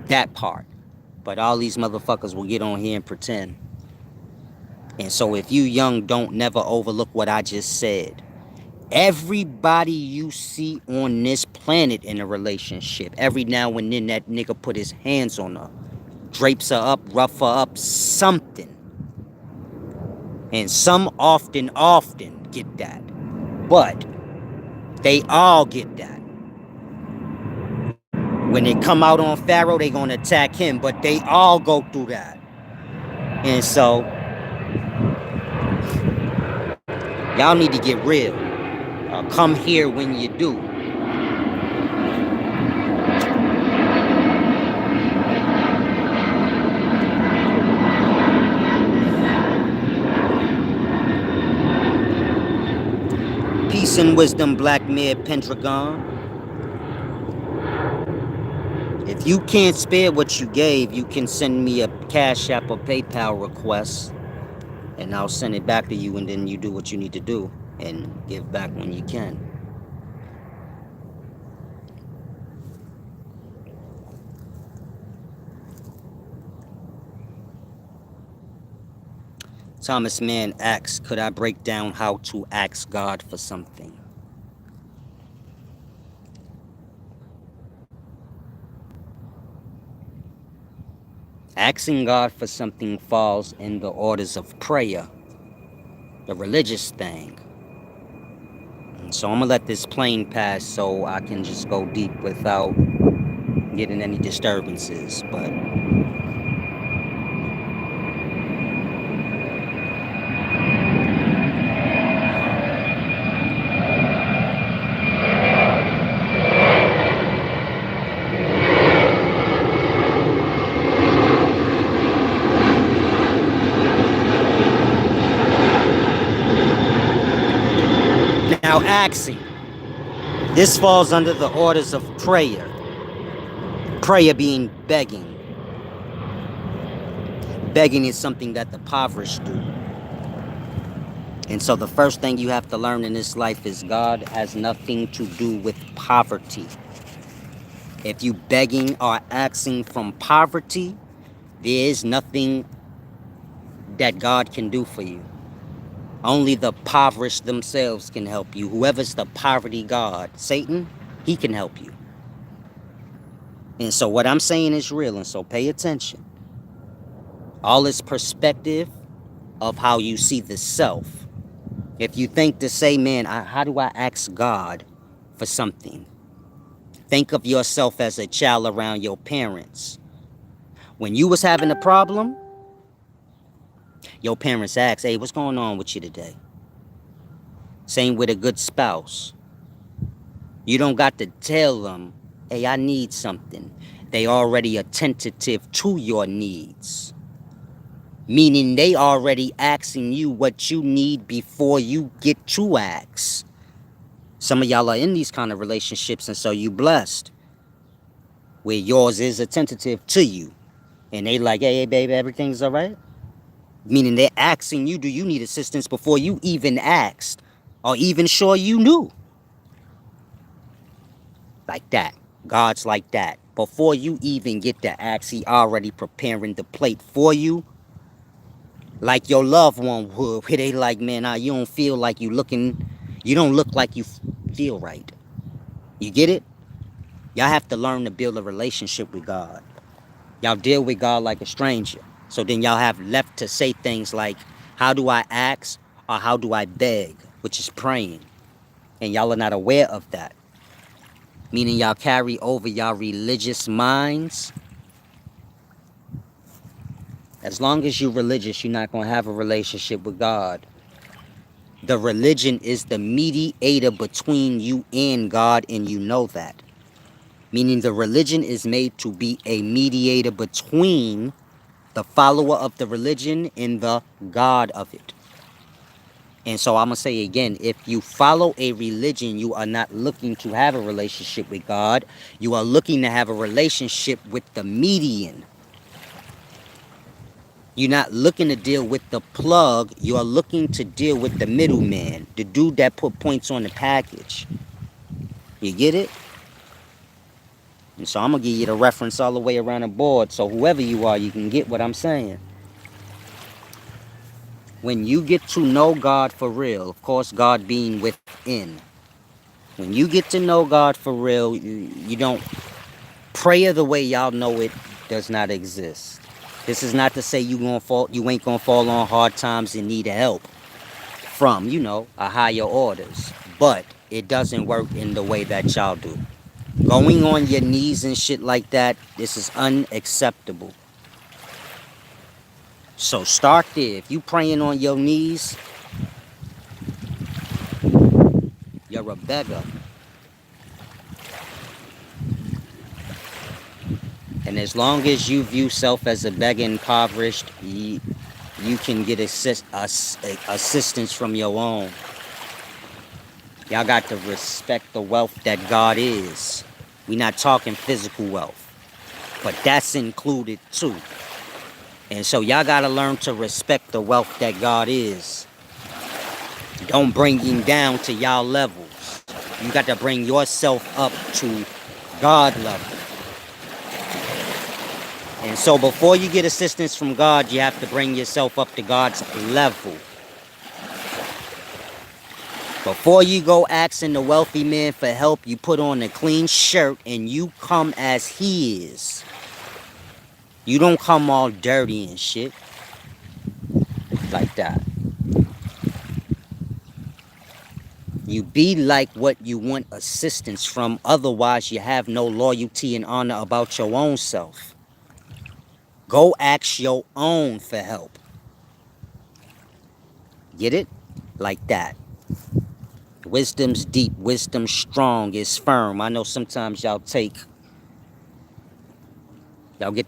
Speaker 1: That part. But all these motherfuckers will get on here and pretend. And so if you young, don't never overlook what I just said. Everybody you see on this planet in a relationship, every now and then that nigga put his hands on her, drapes her up, rough her up, something. And some often get that. But they all get that. When they come out on Pharaoh, they gonna attack him, but they all go through that. And so, y'all need to get real. Come here when you do. Peace and wisdom, Black Mare Pendragon. If you can't spare what you gave, you can send me a Cash App or PayPal request, and I'll send it back to you, and then you do what you need to do and give back when you can. Thomas Mann asks, could I break down how to ask God for something? Asking God for something falls in the orders of prayer, the religious thing. And so I'm going to let this plane pass so I can just go deep without getting any disturbances. But now asking. This falls under the orders of prayer. Prayer being begging. Begging is something that the impoverished do. And so the first thing you have to learn in this life is God has nothing to do with poverty. If you begging or asking from poverty, there is nothing that God can do for you. Only the impoverished themselves can help you. Whoever's the poverty god, Satan, he can help you. And so what I'm saying is real, and so pay attention. All is perspective of how you see the self. If you think to say, man, how do I ask God for something? Think of yourself as a child around your parents. When you was having a problem, your parents asked, hey, what's going on with you today? Same with a good spouse. You don't got to tell them, hey, I need something. They already attentive to your needs. Meaning they already asking you what you need before you get to ask. Some of y'all are in these kind of relationships, and so you blessed. Where yours is attentive to you. And they like, hey, baby, everything's all right? Meaning they're asking you, do you need assistance before you even asked? Or even sure you knew. Like that. God's like that. Before you even get to ask, he already preparing the plate for you. Like your loved one would. Where they like, man, you don't feel like you don't look like you feel right. You get it? Y'all have to learn to build a relationship with God. Y'all deal with God like a stranger. So then y'all have left to say things like, how do I ask or how do I beg? Which is praying. And y'all are not aware of that. Meaning y'all carry over y'all religious minds. As long as you're religious, you're not going to have a relationship with God. The religion is the mediator between you and God, and you know that. Meaning the religion is made to be a mediator between the follower of the religion and the God of it. And so I'm going to say again, if you follow a religion, you are not looking to have a relationship with God. You are looking to have a relationship with the median. You're not looking to deal with the plug. You are looking to deal with the middleman, the dude that put points on the package. You get it? And so I'm going to give you the reference all the way around the board. So whoever you are, you can get what I'm saying. When you get to know God for real, of course, God being within. When you get to know God for real, you don't prayer the way y'all know it does not exist. This is not to say you ain't gonna fall on hard times and need help from, a higher orders. But it doesn't work in the way that y'all do. Going on your knees and shit like that, this is unacceptable. So start there. If you praying on your knees, you're a beggar. And as long as you view self as a beggar, impoverished, you can get assistance from your own. Y'all got to respect the wealth that God is. We're not talking physical wealth, but that's included too. And so y'all got to learn to respect the wealth that God is. Don't bring him down to y'all levels. You got to bring yourself up to God level. And so before you get assistance from God, you have to bring yourself up to God's level. Before you go asking the wealthy man for help, you put on a clean shirt and you come as he is. You don't come all dirty and shit. Like that. You be like what you want assistance from. Otherwise, you have no loyalty and honor about your own self. Go ask your own for help. Get it? Like that. Wisdom's deep, wisdom strong, is firm. I know sometimes y'all get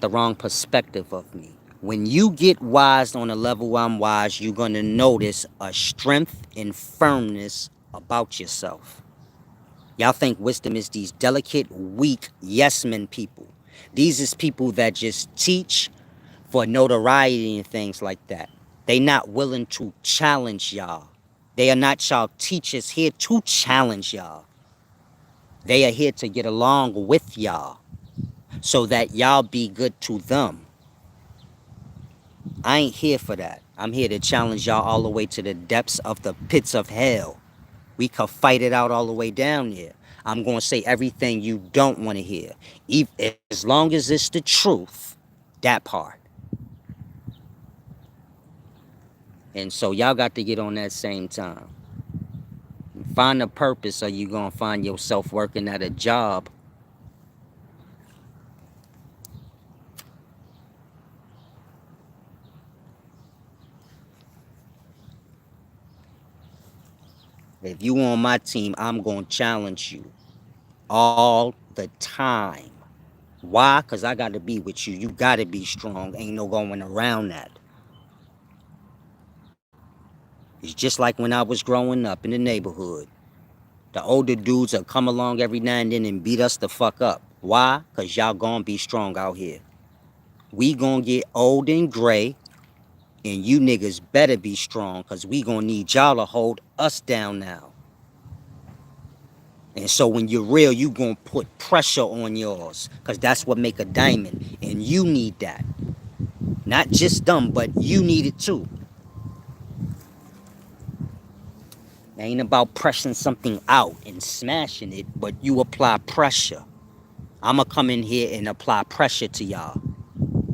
Speaker 1: the wrong perspective of me. When you get wise on the level I'm wise, you're going to notice a strength and firmness about yourself. Y'all think wisdom is these delicate, weak yes men people. These is people that just teach for notoriety and things like that. They not willing to challenge y'all. They are not y'all teachers here to challenge y'all. They are here to get along with y'all so that y'all be good to them. I ain't here for that. I'm here to challenge y'all all the way to the depths of the pits of hell. We could fight it out all the way down there. I'm going to say everything you don't want to hear. As long as it's the truth, that part. And so y'all got to get on that same time. Find a purpose, or you going to find yourself working at a job If you on my team, I'm gonna challenge you all the time. Why? Because I gotta be with you. You gotta be strong. Ain't no going around that. It's just like when I was growing up in the neighborhood. The older dudes will come along every now and then and beat us the fuck up. Why? Because y'all gonna be strong out here. We gonna get old and gray, and you niggas better be strong, because we gonna need y'all to hold us down now. And so when you're real, you gonna put pressure on yours, because that's what make a diamond. And you need that. Not just them, but you need it too. It ain't about pressing something out and smashing it, but you apply pressure. I'ma come in here and apply pressure to y'all.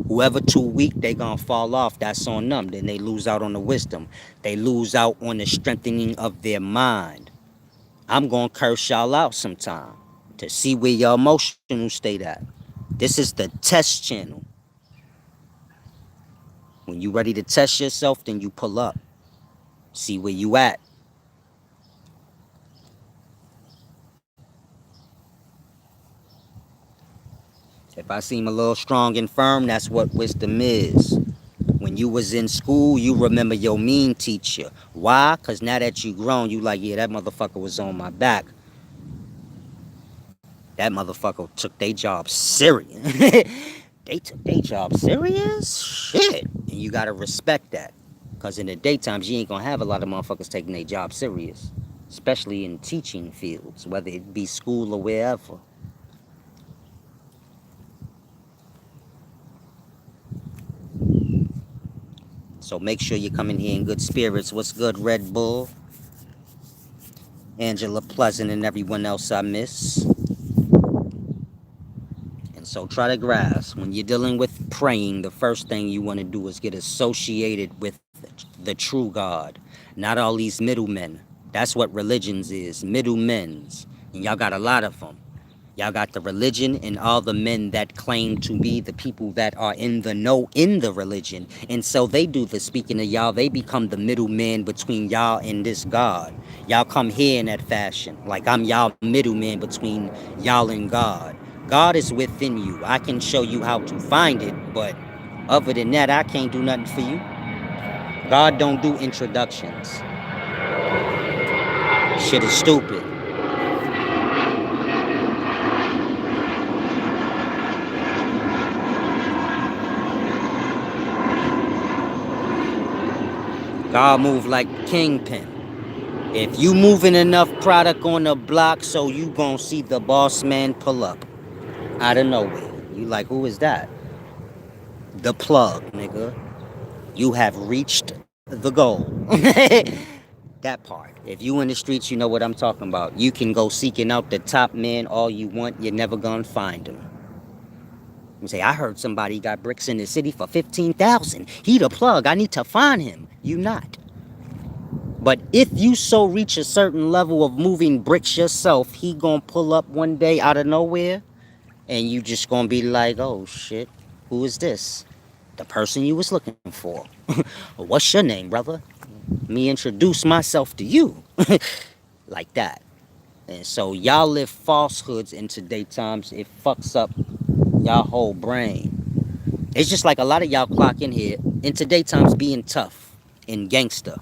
Speaker 1: Whoever too weak, they gonna fall off. That's on them. Then they lose out on the wisdom. They lose out on the strengthening of their mind. I'm gonna curse y'all out sometime to see where your emotional state at. This is the test channel. When you ready to test yourself, then you pull up. See where you at. If I seem a little strong and firm, that's what wisdom is. When you was in school, you remember your mean teacher. Why? Because now that you grown, you like, yeah, that motherfucker was on my back. That motherfucker took their job serious. They took their job serious? Shit. And you gotta respect that. Because in the daytimes, you ain't gonna have a lot of motherfuckers taking their job serious. Especially in teaching fields, whether it be school or wherever. So make sure you come in here in good spirits. What's good, Red Bull? Angela Pleasant and everyone else I miss. And so try to grasp, when you're dealing with praying, the first thing you want to do is get associated with the true God. Not all these middlemen. That's what religions is, middlemen's. And y'all got a lot of them. Y'all got the religion and all the men that claim to be the people that are in the know in the religion. And so they do the speaking of y'all. They become the middleman between y'all and this God. Y'all come here in that fashion. Like I'm y'all middleman between y'all and God. God is within you. I can show you how to find it, but other than that, I can't do nothing for you. God don't do introductions. Shit is stupid. God move like Kingpin. If you moving enough product on the block, so you gonna see the boss man pull up out of nowhere. You like, who is that? The plug, nigga. You have reached the goal. That part. If you in the streets, you know what I'm talking about. You can go seeking out the top man all you want. You're never gonna find him. You say, I heard somebody got bricks in the city for 15,000. He the plug. I need to find him. You not. But if you so reach a certain level of moving bricks yourself, he gonna pull up one day out of nowhere, and you just gonna be like, oh shit, who is this? The person you was looking for. What's your name, brother? Me introduce myself to you. Like that. And so y'all live falsehoods in today's times. It fucks up y'all whole brain. It's just like a lot of y'all clock in here in today's times being tough and gangster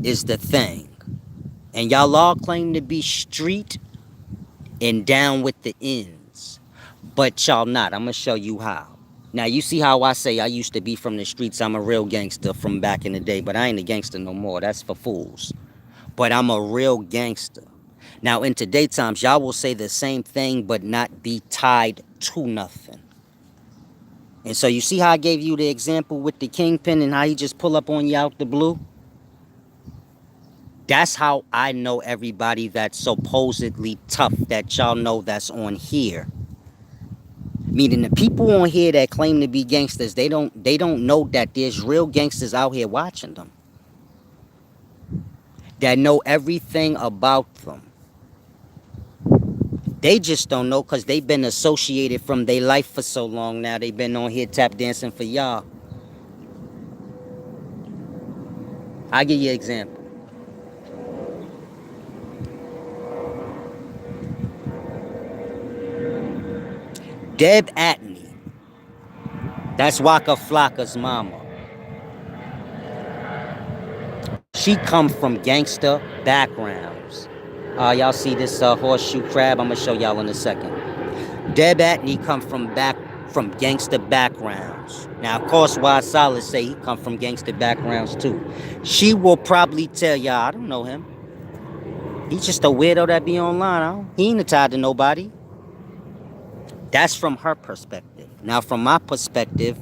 Speaker 1: is the thing. And y'all all claim to be street and down with the ends. But y'all not. I'm going to show you how. Now, you see how I say I used to be from the streets. I'm a real gangster from back in the day. But I ain't a gangster no more. That's for fools. But I'm a real gangster. Now, in today's times, y'all will say the same thing but not be tied to nothing. And so you see how I gave you the example with the kingpin and how he just pull up on you out the blue? That's how I know everybody that's supposedly tough that y'all know that's on here. Meaning the people on here that claim to be gangsters, they don't know that there's real gangsters out here watching them. That know everything about them. They just don't know because they've been associated from their life for so long now. They've been on here tap dancing for y'all. I'll give you an example. Deb Atney. That's Waka Flocka's mama. She come from gangster backgrounds. Y'all see this horseshoe crab? I'm gonna show y'all in a second. Deb Atney come from gangster backgrounds. Now, of course, Wise Solid say he come from gangster backgrounds too. She will probably tell y'all, I don't know him. He's just a weirdo that be online. He ain't tied to nobody. That's from her perspective. Now, from my perspective,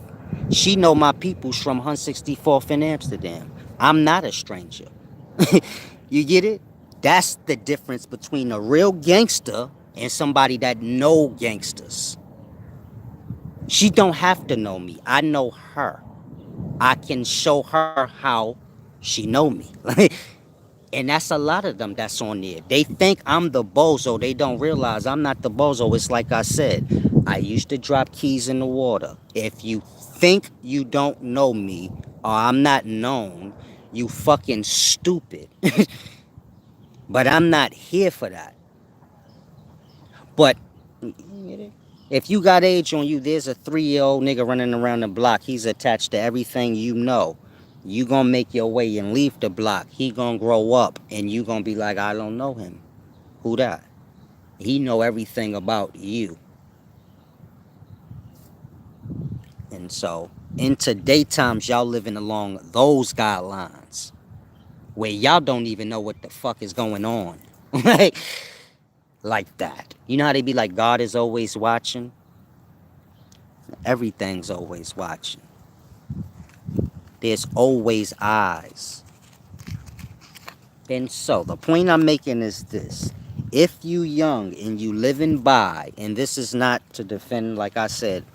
Speaker 1: she know my peoples from 164th in Amsterdam. I'm not a stranger. You get it? That's the difference between a real gangster and somebody that know gangsters. She don't have to know me. I know her. I can show her how she know me. And that's a lot of them that's on there. They think I'm the bozo. They don't realize I'm not the bozo. It's like I said, I used to drop keys in the water. If you think you don't know me or I'm not known, you fucking stupid. But I'm not here for that. But if you got age on you, there's a 3-year-old nigga running around the block. He's attached to everything you know. You gonna make your way and leave the block. He gonna grow up and you gonna be like, I don't know him. Who that? He know everything about you. And so, in today's times, y'all living along those guidelines where y'all don't even know what the fuck is going on. Like that. You know how they be like, God is always watching? Everything's always watching. There's always eyes. And so, the point I'm making is this. If you young and you living by, and this is not to defend, like I said,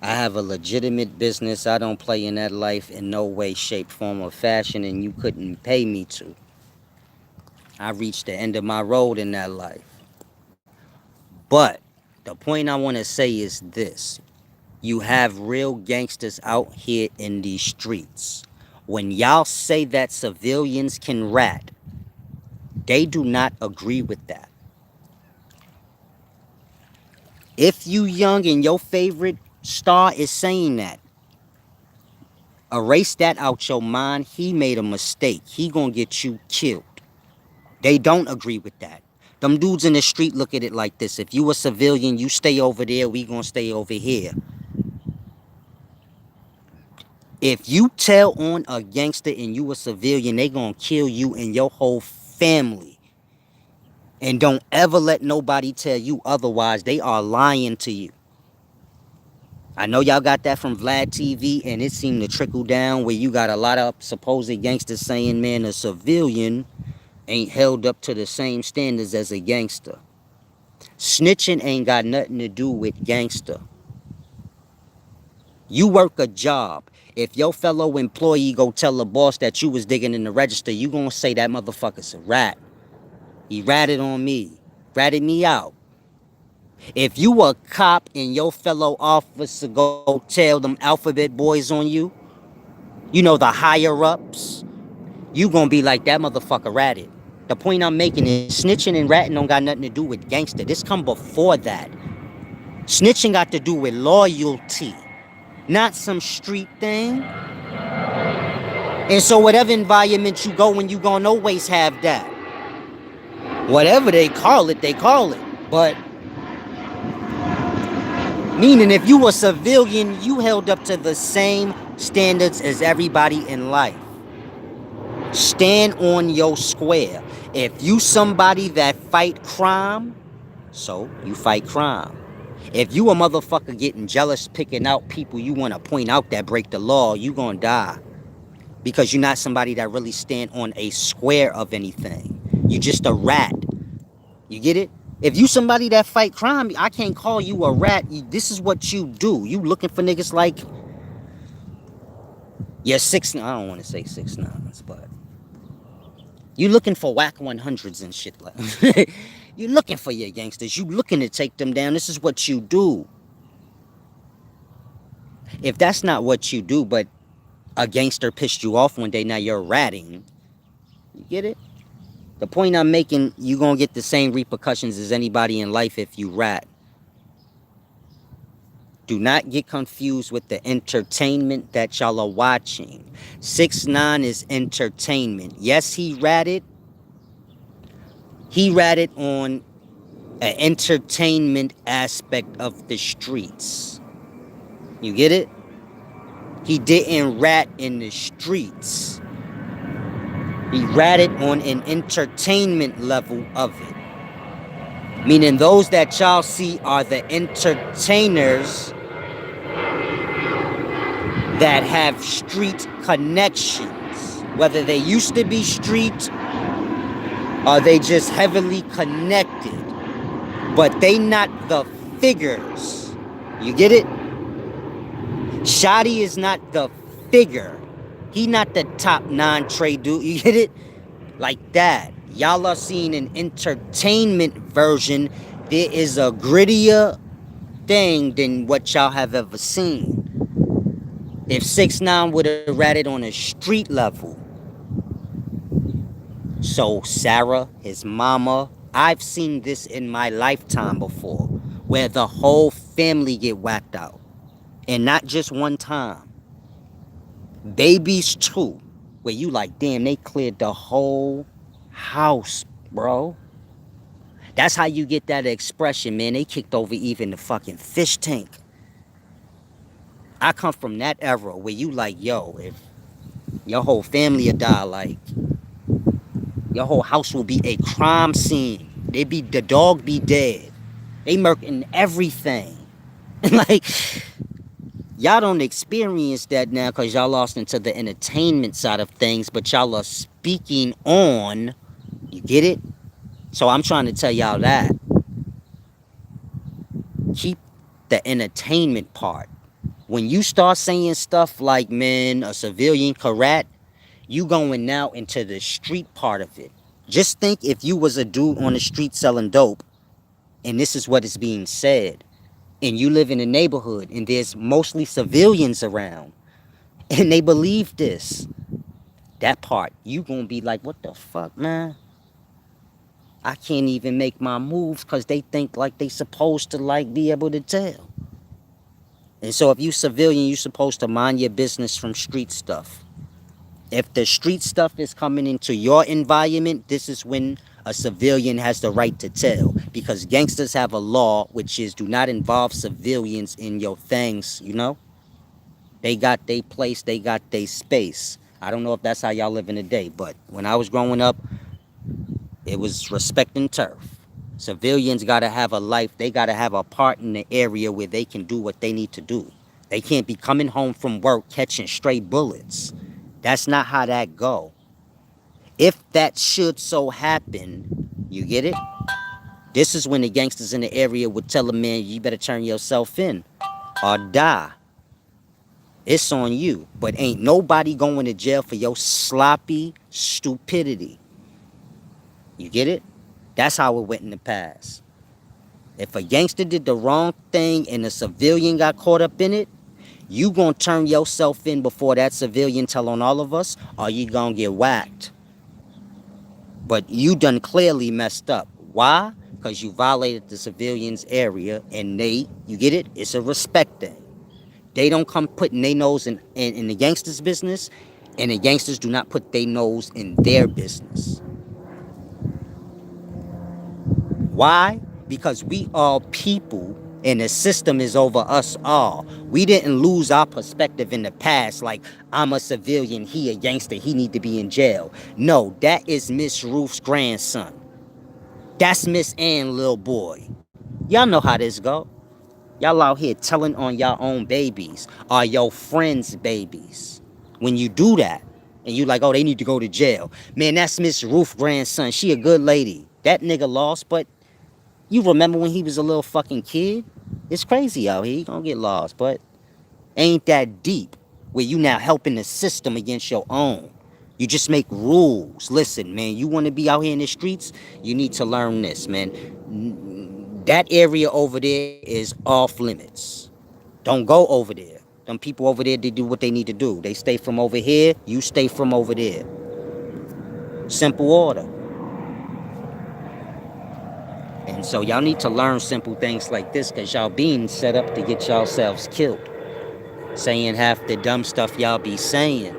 Speaker 1: I have a legitimate business. I don't play in that life in no way, shape, form, or fashion, and you couldn't pay me to. I reached the end of my road in that life. But the point I want to say is this. You have real gangsters out here in these streets. When y'all say that civilians can rat, they do not agree with that. If you young and your favorite star is saying that, erase that out your mind. He made a mistake. He gonna get you killed. They don't agree with that. Them dudes in the street look at it like this. If you a civilian, you stay over there, we gonna stay over here. If you tell on a gangster and you a civilian, they gonna kill you and your whole family. And don't ever let nobody tell you otherwise. They are lying to you. I know y'all got that from Vlad TV, and it seemed to trickle down where you got a lot of supposed gangsters saying, man, a civilian ain't held up to the same standards as a gangster. Snitching ain't got nothing to do with gangster. You work a job. If your fellow employee go tell the boss that you was digging in the register, you gonna say that motherfucker's a rat. He ratted on me. Ratted me out. If you a cop and your fellow officer go tell them alphabet boys on you, you know, the higher ups, you gonna be like, that motherfucker ratted. The point I'm making is snitching and ratting don't got nothing to do with gangster. This come before that. Snitching got to do with loyalty, not some street thing. And so whatever environment you go in, you gonna always have that. Whatever they call it, they call it. But meaning if you were civilian, you held up to the same standards as everybody in life. Stand on your square. If you somebody that fight crime, so you fight crime. If you a motherfucker getting jealous, picking out people you want to point out that break the law, you gonna die. Because you're not somebody that really stand on a square of anything. You just a rat. You get it? If you somebody that fight crime, I can't call you a rat. This is what you do. You looking for niggas like... Yeah, I don't want to say 6'9", but... You looking for whack 100s and shit like... You looking for your gangsters. You looking to take them down. This is what you do. If that's not what you do, but a gangster pissed you off one day, now you're ratting. You get it? The point I'm making, you gonna get the same repercussions as anybody in life if you rat. Do not get confused with the entertainment that y'all are watching. 6ix9ine is entertainment. Yes, he ratted. He ratted on an entertainment aspect of the streets. You get it? He didn't rat in the streets. He ratted on an entertainment level of it. Meaning those that y'all see are the entertainers that have street connections. Whether they used to be street or they just heavily connected. But they not the figures. You get it? Shotty is not the figure. He not the top 9 trade dude. You get it? Like that. Y'all are seeing an entertainment version. There is a grittier thing than what y'all have ever seen. If 6ix9ine would have ratted on a street level. So Sarah, his mama, I've seen this in my lifetime before. Where the whole family get whacked out. And not just one time. Babies too. Where you like, damn, they cleared the whole house, bro. That's how you get that expression, man. They kicked over even the fucking fish tank. I come from that era where you like, yo, if your whole family will die, like, your whole house will be a crime scene. The dog be dead. They murking everything. Like, y'all don't experience that now because y'all lost into the entertainment side of things, but y'all are speaking on, you get it? So I'm trying to tell y'all that. Keep the entertainment part. When you start saying stuff like, man, a civilian correct, you going now into the street part of it. Just think if you was a dude on the street selling dope, and this is what is being said, and you live in a neighborhood, and there's mostly civilians around, and they believe this, that part, you gonna be like, what the fuck, man? I can't even make my moves because they think like they supposed to like be able to tell. And so if you civilian, you supposed to mind your business from street stuff. If the street stuff is coming into your environment, this is when a civilian has the right to tell. Because gangsters have a law which is do not involve civilians in your things, you know? They got their place, they got their space. I don't know if that's how y'all living today, but when I was growing up, it was respect and turf. Civilians got to have a life. They got to have a part in the area where they can do what they need to do. They can't be coming home from work catching stray bullets. That's not how that go. If that should so happen, you get it? This is when the gangsters in the area would tell a man, you better turn yourself in or die. It's on you. But ain't nobody going to jail for your sloppy stupidity. You get it? That's how it went in the past. If a gangster did the wrong thing and a civilian got caught up in it, you gonna turn yourself in before that civilian tell on all of us, or you gonna get whacked. But you done clearly messed up. Why? Because you violated the civilian's area, and you get it? It's a respect thing. They don't come putting their nose in the gangster's business, and the gangsters do not put their nose in their business. Why? Because we are people and the system is over us all. We didn't lose our perspective in the past like, I'm a civilian, he a gangster, he need to be in jail. No, that is Miss Ruth's grandson. That's Miss Ann, little boy. Y'all know how this go. Y'all out here telling on y'all own babies or your friends' babies. When you do that, and you like, oh, they need to go to jail. Man, that's Miss Ruth's grandson. She a good lady. That nigga lost, but you remember when he was a little fucking kid? It's crazy out here. You gonna get lost, but ain't that deep where you now helping the system against your own. You just make rules. Listen, man, you want to be out here in the streets? You need to learn this, man. That area over there is off limits. Don't go over there. Them people over there, they do what they need to do. They stay from over here. You stay from over there. Simple order. And so y'all need to learn simple things like this because y'all being set up to get yourselves killed. Saying half the dumb stuff y'all be saying.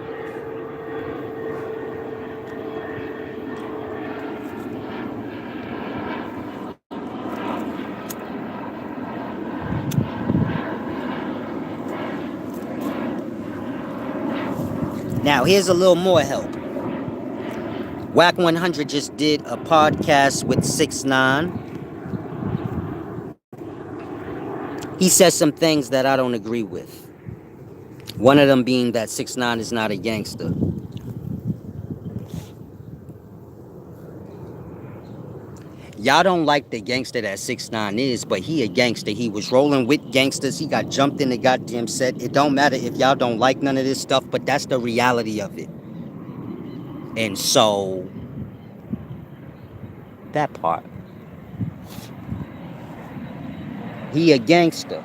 Speaker 1: Now, here's a little more help. Whack 100 just did a podcast with 6ix9ine. He says some things that I don't agree with. One of them being that 6ix9ine is not a gangster. Y'all don't like the gangster that 6ix9ine is, but he a gangster. He was rolling with gangsters. He got jumped in the goddamn set. It don't matter if y'all don't like none of this stuff, but that's the reality of it. And so, that part. He a gangster.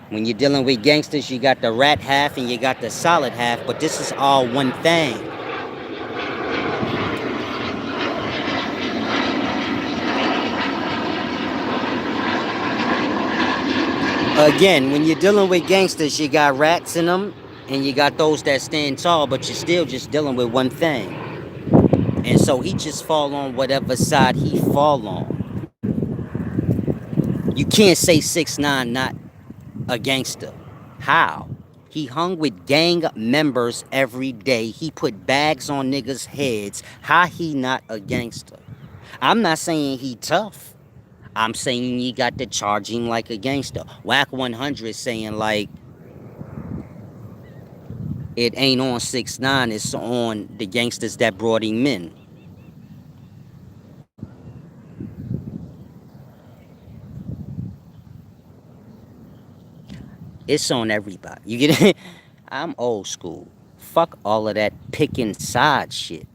Speaker 1: When you're dealing with gangsters, you got the rat half and you got the solid half, but this is all one thing. Again, when you're dealing with gangsters, you got rats in them, and you got those that stand tall, but you're still just dealing with one thing. And so he just fall on whatever side he fall on. You can't say 6ix9ine not a gangster. How? He hung with gang members every day. He put bags on niggas' heads. How he not a gangster? I'm not saying he tough. I'm saying you got to charge him like a gangster. Whack 100 saying like it ain't on 6ix9ine, it's on the gangsters that brought him in. It's on everybody. You get it? I'm old school. Fuck all of that picking side shit.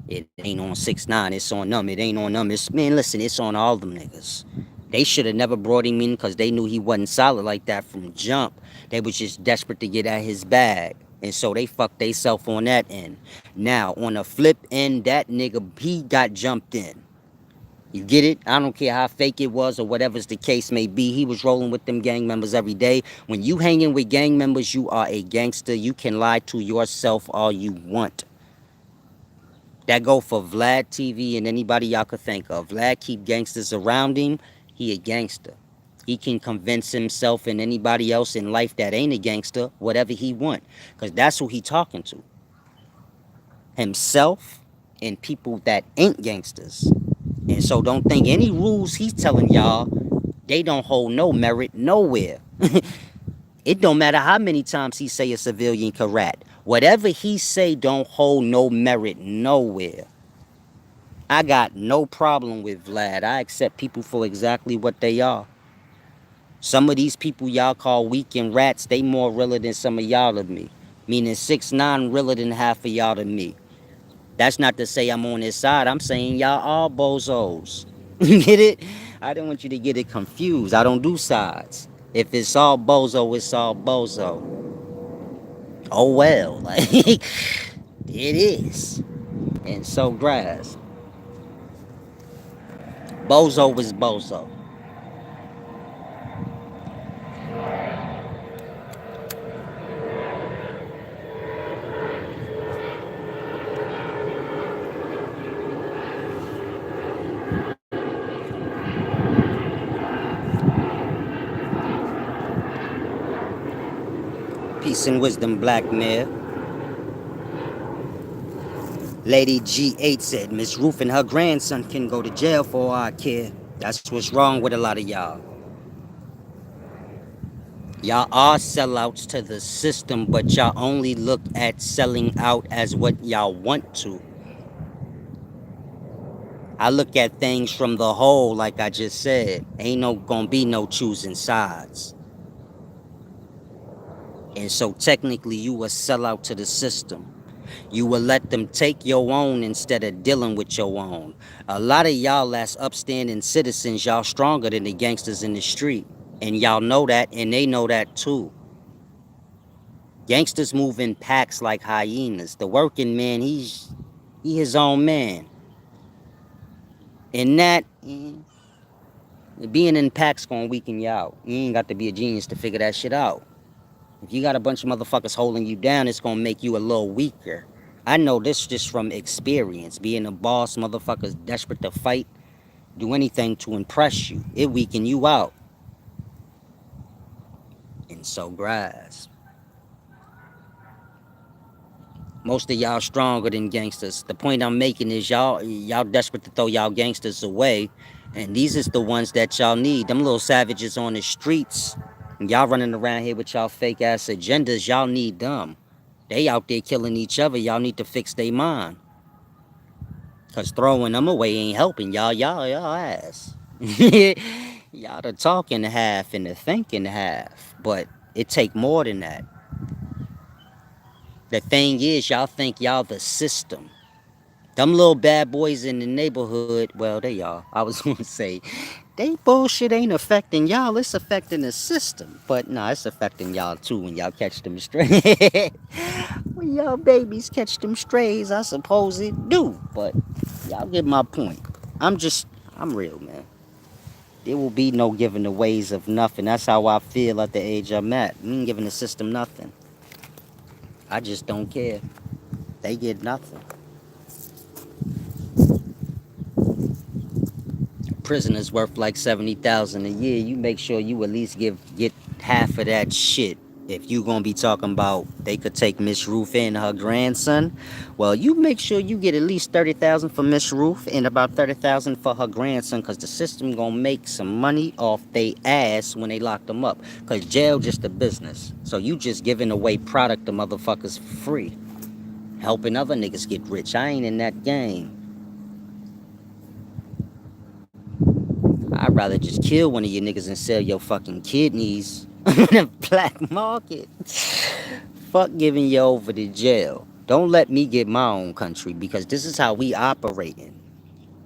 Speaker 1: It ain't on 6ix9ine, it's on them. It ain't on them. It's, man, listen, it's on all them niggas. They should have never brought him in because they knew he wasn't solid like that from jump. They was just desperate to get at his bag. And so they fucked theyself on that end. Now, on the flip end, that nigga, he got jumped in. You get it? I don't care how fake it was or whatever's the case may be. He was rolling with them gang members every day. When you hanging with gang members, you are a gangster. You can lie to yourself all you want. That go for Vlad TV and anybody y'all could think of. Vlad keep gangsters around him. He a gangster. He can convince himself and anybody else in life that ain't a gangster whatever he want. Because that's who he talking to. Himself and people that ain't gangsters. And so don't think any rules he's telling y'all, they don't hold no merit nowhere. It don't matter how many times he say a civilian can rat. Whatever he say don't hold no merit nowhere. I got no problem with Vlad. I accept people for exactly what they are. Some of these people y'all call weak and rats, they more realer than some of y'all to me. Meaning 6ix9ine realer than half of y'all to me. That's not to say I'm on his side. I'm saying y'all all bozos. You get it? I don't want you to get it confused. I don't do sides. If it's all bozo, it's all bozo. Oh well. Like, it is. And so grass. Bozo is bozo. Peace and wisdom, Black Mare. Lady G8 said Miss Ruth and her grandson can go to jail for all I care. That's what's wrong with a lot of y'all. Y'all are sellouts to the system, but y'all only look at selling out as what y'all want to. I look at things from the whole, like I just said. Ain't no gonna be no choosing sides. And so technically you will sell out to the system. You will let them take your own instead of dealing with your own. A lot of y'all as upstanding citizens, y'all stronger than the gangsters in the street. And y'all know that, and they know that too. Gangsters move in packs like hyenas. The working man, he his own man. And that, Being in packs gonna weaken you out. You ain't got to be a genius to figure that shit out. If you got a bunch of motherfuckers holding you down, it's gonna make you a little weaker. I know this just from experience. Being a boss, motherfuckers desperate to fight, do anything to impress you. It weaken you out. And so grass. Most of y'all stronger than gangsters. The point I'm making is y'all desperate to throw y'all gangsters away. And these is the ones that y'all need. Them little savages on the streets. Y'all running around here with y'all fake ass agendas. Y'all need them. They out there killing each other. Y'all need to fix their mind. Cause throwing them away ain't helping y'all ass. Y'all the talking half and the thinking half. But it take more than that. The thing is, y'all think y'all the system. Them little bad boys in the neighborhood, well, they are. I was gonna say, they bullshit ain't affecting y'all, it's affecting the system. But nah, it's affecting y'all too when y'all catch them strays. When y'all babies catch them strays, I suppose it do. But y'all get my point. I'm real, man. There will be no giving the ways of nothing. That's how I feel at the age I'm at. We ain't giving the system nothing. I just don't care. They get nothing. Prison is worth like 70,000 a year. You make sure you at least get half of that shit. If you gonna be talking about they could take Miss Ruth and her grandson, well, you make sure you get at least 30,000 for Miss Ruth and about 30,000 for her grandson, cause the system gonna make some money off they ass when they lock them up. Cause jail just a business, so you just giving away product to motherfuckers for free, helping other niggas get rich. I ain't in that game. I'd rather just kill one of you niggas and sell your fucking kidneys on the black market. Fuck giving you over to jail. Don't let me get my own country, because this is how we operating.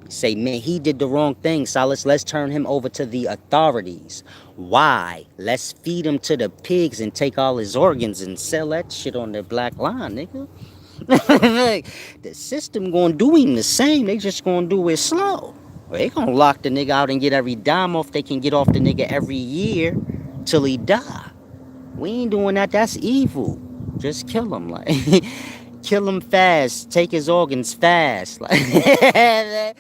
Speaker 1: Say, man, he did the wrong thing, Silas. Let's turn him over to the authorities. Why? Let's feed him to the pigs and take all his organs and sell that shit on the black line, nigga. Like, the system gonna do him the same. They just gonna do it slow. They gonna lock the nigga out and get every dime off they can get off the nigga every year till he die. We ain't doing that. That's evil. Just kill him, like kill him fast. Take his organs fast. Like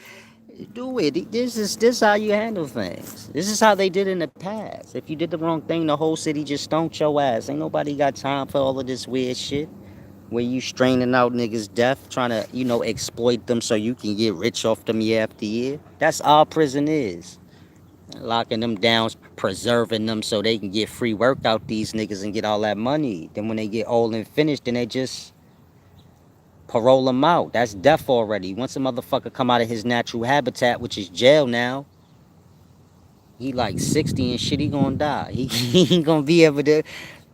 Speaker 1: do it. This how you handle things. This is how they did in the past. If you did the wrong thing, the whole city just stomped your ass. Ain't nobody got time for all of this weird shit where you straining out niggas' death, trying to, exploit them so you can get rich off them year after year. That's all prison is. Locking them down, preserving them so they can get free work out these niggas and get all that money. Then when they get old and finished, then they just parole them out. That's death already. Once a motherfucker come out of his natural habitat, which is jail now, he like 60 and shit, he gonna die. He ain't gonna be able to.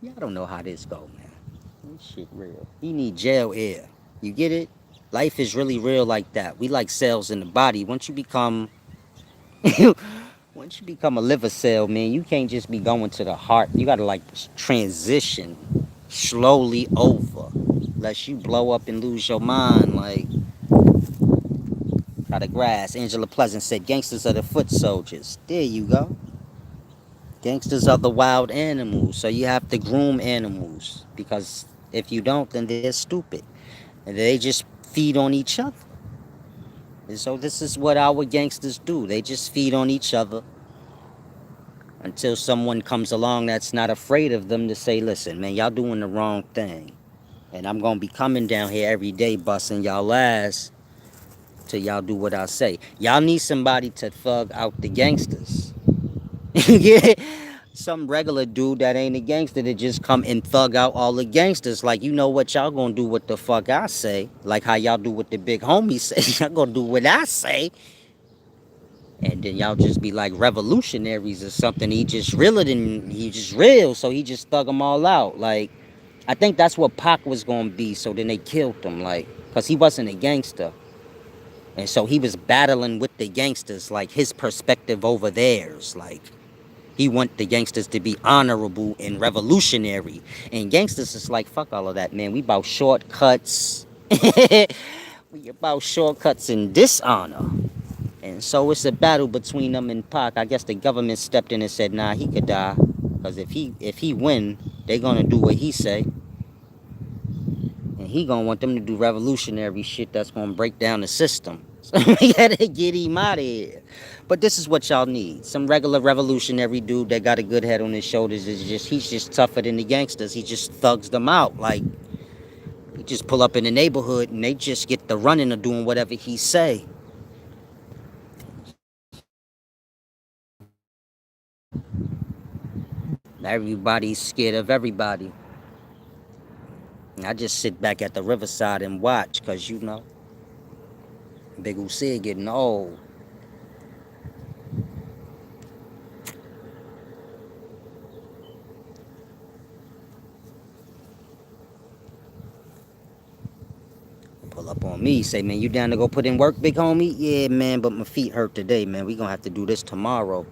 Speaker 1: Y'all don't know how this go, man. This shit real. He need jail air. You get it? Life is really real like that. We like cells in the body. Once you become once you become a liver cell, man, you can't just be going to the heart. You gotta like transition slowly over. Lest you blow up and lose your mind. Like, try to grass. Angela Pleasant said, gangsters are the foot soldiers. There you go. Gangsters are the wild animals. So you have to groom animals. Because if you don't, then they're stupid. And they just feed on each other. And so this is what our gangsters do. They just feed on each other until someone comes along that's not afraid of them to say, listen, man, y'all doing the wrong thing. And I'm going to be coming down here every day busting y'all ass till y'all do what I say. Y'all need somebody to thug out the gangsters. Yeah. Some regular dude that ain't a gangster to just come and thug out all the gangsters. Like, you know what y'all gonna do what the fuck I say. Like how y'all do what the big homie say. Y'all gonna do what I say. And then y'all just be like revolutionaries or something. He just real. So he just thug them all out. Like, I think that's what Pac was gonna be. So then they killed him. Like, cause he wasn't a gangster. And so he was battling with the gangsters. Like, his perspective over theirs. Like, he want the gangsters to be honorable and revolutionary. And gangsters is like, fuck all of that, man. We about shortcuts. We about shortcuts and dishonor. And so it's a battle between them and Pac. I guess the government stepped in and said, nah, he could die. Because if he win, they gonna do what he say. And he gonna want them to do revolutionary shit that's gonna break down the system. So we gotta get him out of here. But this is what y'all need. Some regular revolutionary dude that got a good head on his shoulders. He's just tougher than the gangsters. He just thugs them out. Like, he just pull up in the neighborhood and they just get the running of doing whatever he say. Everybody's scared of everybody. And I just sit back at the riverside and watch, because, Big Uzi getting old. Pull up on me, say, man, you down to go put in work, big homie? Yeah, man, but my feet hurt today, man. We gonna have to do this tomorrow.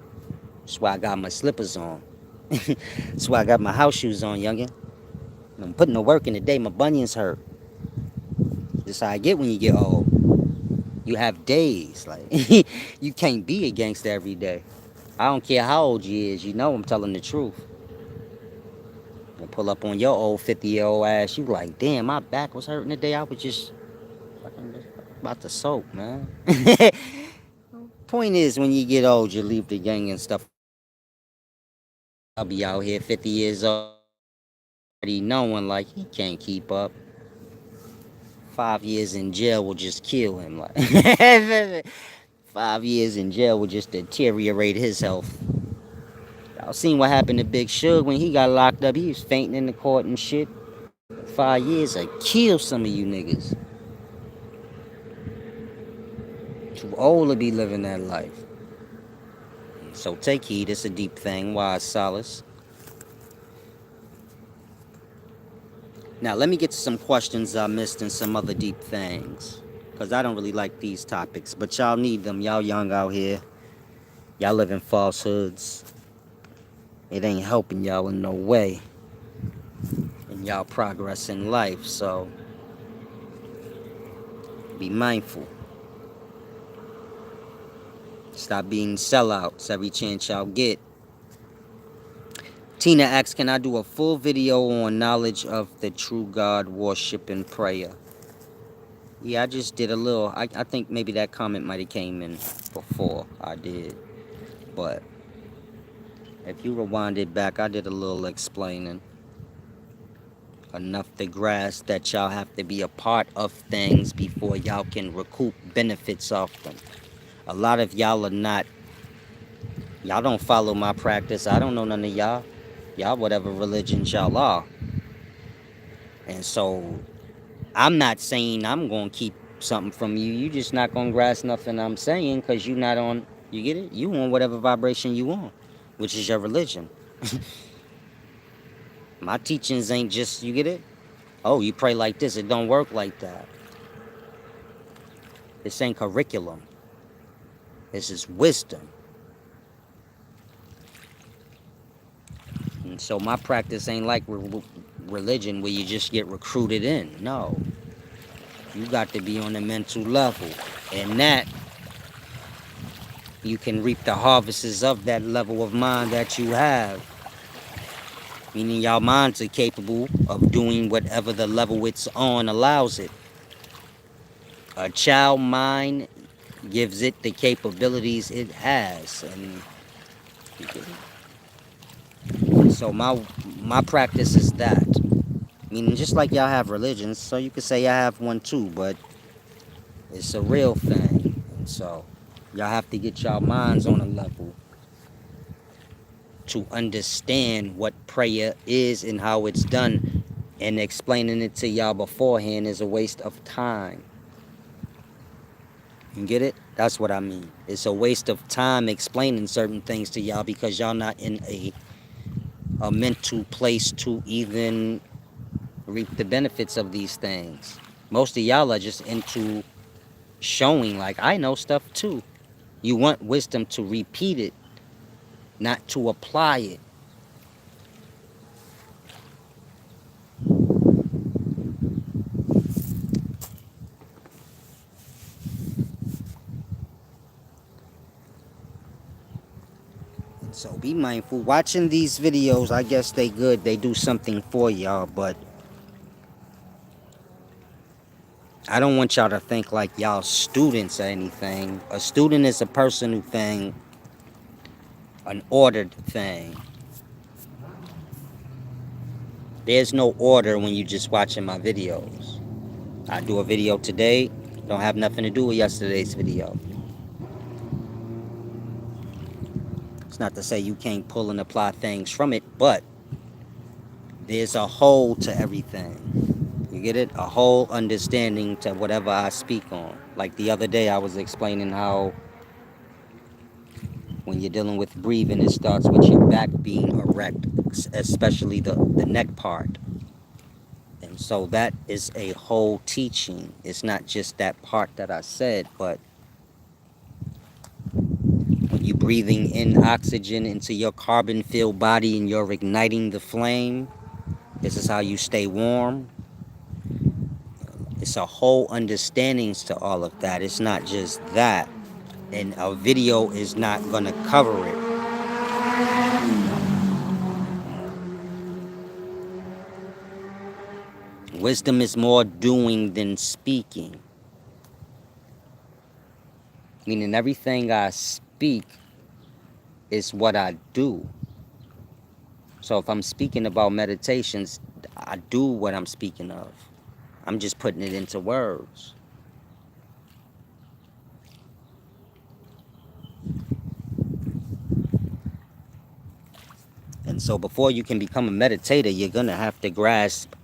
Speaker 1: That's why I got my slippers on. That's why I got my house shoes on, youngin'. I'm putting the work in today. My bunions hurt. That's how I get when you get old. You have days. Like, you can't be a gangster every day. I don't care how old you is. You know I'm telling the truth. And pull up on your old 50-year-old ass. You like, damn, my back was hurting today. I was just fucking about to soak, man. Point is, when you get old, you leave the gang and stuff. I'll be out here 50 years old, already knowing, like, he can't keep up. 5 years in jail will just kill him. Like, 5 years in jail will just deteriorate his health. Y'all seen what happened to Big Suge when he got locked up? He was fainting in the court and shit. 5 years will kill some of you niggas. Too old to be living that life. So take heed, it's a deep thing. Wise solace. Now let me get to some questions I missed and some other deep things, because I don't really like these topics, but y'all need them. Y'all young out here. Y'all live in falsehoods. It ain't helping y'all in no way. And y'all progress in life, so be mindful. Stop being sellouts every chance y'all get. Tina asks, can I do a full video on knowledge of the true God, worship, and prayer? Yeah, I just did a little. I think maybe that comment might have came in before I did. But if you rewind it back, I did a little explaining. Enough to grasp that y'all have to be a part of things before y'all can recoup benefits off them. A lot of y'all are not. Y'all don't follow my practice. I don't know none of y'all. Y'all whatever religions y'all are. And so I'm not saying I'm going to keep something from you. You just not going to grasp nothing I'm saying, because you not on, you get it? You on whatever vibration you on, which is your religion. My teachings ain't just, you get it? Oh, you pray like this. It don't work like that. This ain't curriculum. This is wisdom. And so my practice ain't like religion where you just get recruited in. No. You got to be on the mental level. And that, you can reap the harvests of that level of mind that you have. Meaning y'all minds are capable of doing whatever the level it's on allows it. A child mind gives it the capabilities it has. And so my practice is that. Meaning just like y'all have religions, so you could say I have one too, but it's a real thing. And so y'all have to get y'all minds on a level to understand what prayer is and how it's done, and explaining it to y'all beforehand is a waste of time. You get it? That's what I mean. It's a waste of time explaining certain things to y'all because y'all not in a mental place to even reap the benefits of these things. Most of y'all are just into showing like I know stuff too. You want wisdom to repeat it, not to apply it. Be mindful. Watching these videos, I guess they good. They do something for y'all, but I don't want y'all to think like y'all students or anything. A student is a person who think an ordered thing. There's no order when you just watching my videos. I do a video today, don't have nothing to do with yesterday's video. It's not to say you can't pull and apply things from it, but there's a whole to everything. You get it? A whole understanding to whatever I speak on. Like the other day I was explaining how when you're dealing with breathing, it starts with your back being erect, especially the neck part. And so that is a whole teaching. It's not just that part that I said, but when you're breathing in oxygen into your carbon-filled body and you're igniting the flame, this is how you stay warm. It's a whole understandings to all of that. It's not just that. And a video is not going to cover it. Wisdom is more doing than speaking. Meaning everything I speak is what I do. So if I'm speaking about meditations, I do what I'm speaking of. I'm just putting it into words. And so before you can become a meditator, you're going to have to grasp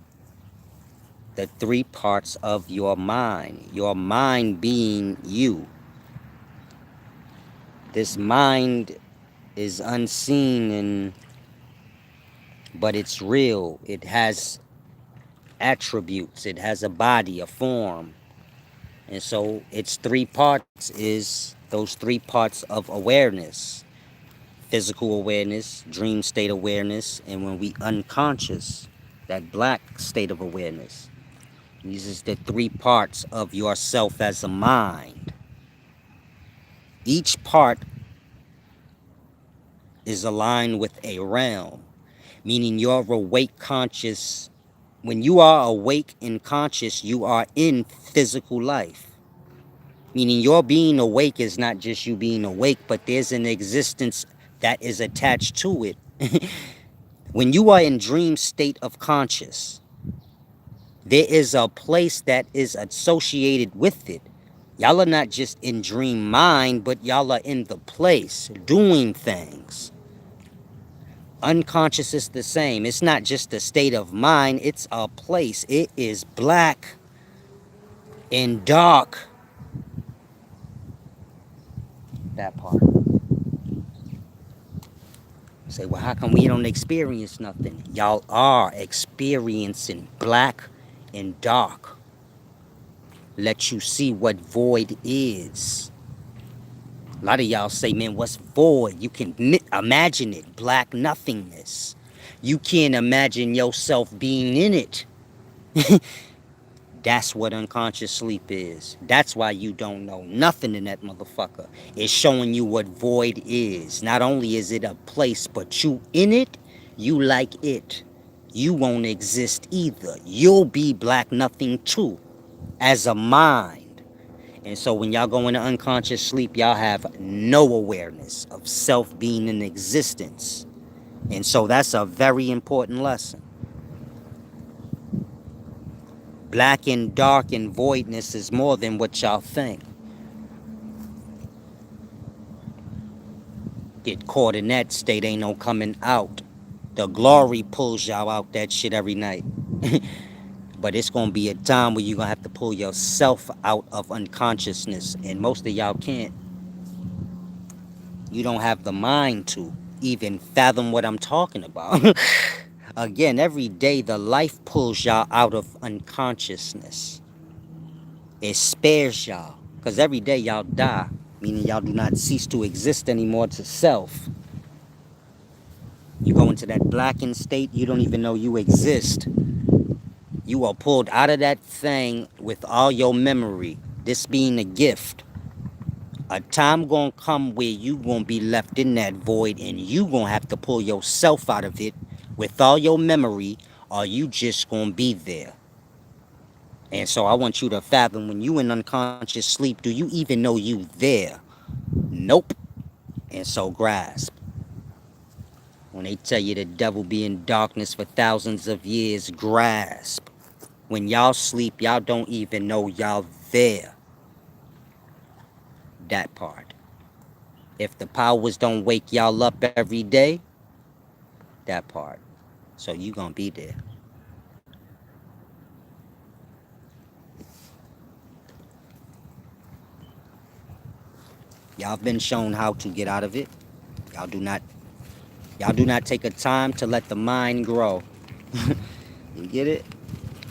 Speaker 1: the 3 parts of your mind. Your mind being you. This mind is unseen, but it's real. It has attributes. It has a body, a form. And so its 3 parts is those 3 parts of awareness. Physical awareness, dream state awareness, and when we unconscious, that black state of awareness. These is the 3 parts of yourself as a mind. Each part is aligned with a realm, meaning you're awake conscious. When you are awake and conscious, you are in physical life. Meaning your being awake is not just you being awake, but there's an existence that is attached to it. When you are in dream state of conscious, there is a place that is associated with it. Y'all are not just in dream mind, but y'all are in the place doing things. Unconscious is the same. It's not just a state of mind, it's a place. It is black and dark. That part. Say, well, how come we don't experience nothing? Y'all are experiencing black and dark. Let you see what void is. A lot of y'all say, man, what's void? You can imagine it, black nothingness. You can't imagine yourself being in it. That's what unconscious sleep is. That's why you don't know nothing in that motherfucker. It's showing you what void is. Not only is it a place, but you in it, you like it. You won't exist either. You'll be black nothing too, as a mind. And so when y'all go into unconscious sleep, y'all have no awareness of self being in existence. And so that's a very important lesson. Black and dark and voidness is more than what y'all think. Get caught in that state, ain't no coming out. The glory pulls y'all out that shit every night. But it's gonna be a time where you're gonna have to pull yourself out of unconsciousness. And most of y'all can't. You don't have the mind to even fathom what I'm talking about. Again, every day the life pulls y'all out of unconsciousness. It spares y'all. Because every day y'all die. Meaning y'all do not cease to exist anymore to self. You go into that blackened state, you don't even know you exist. You are pulled out of that thing with all your memory. This being a gift. A time gonna come where you gonna be left in that void and you gonna have to pull yourself out of it with all your memory, or you just gonna be there. And so I want you to fathom, when you in unconscious sleep, do you even know you there? Nope. And so grasp. When they tell you the devil be in darkness for thousands of years, grasp. When y'all sleep, y'all don't even know y'all there. That part. If the powers don't wake y'all up every day, that part. So you gonna be there. Y'all been shown how to get out of it. Y'all do not y'all do not take a time to let the mind grow. You get it?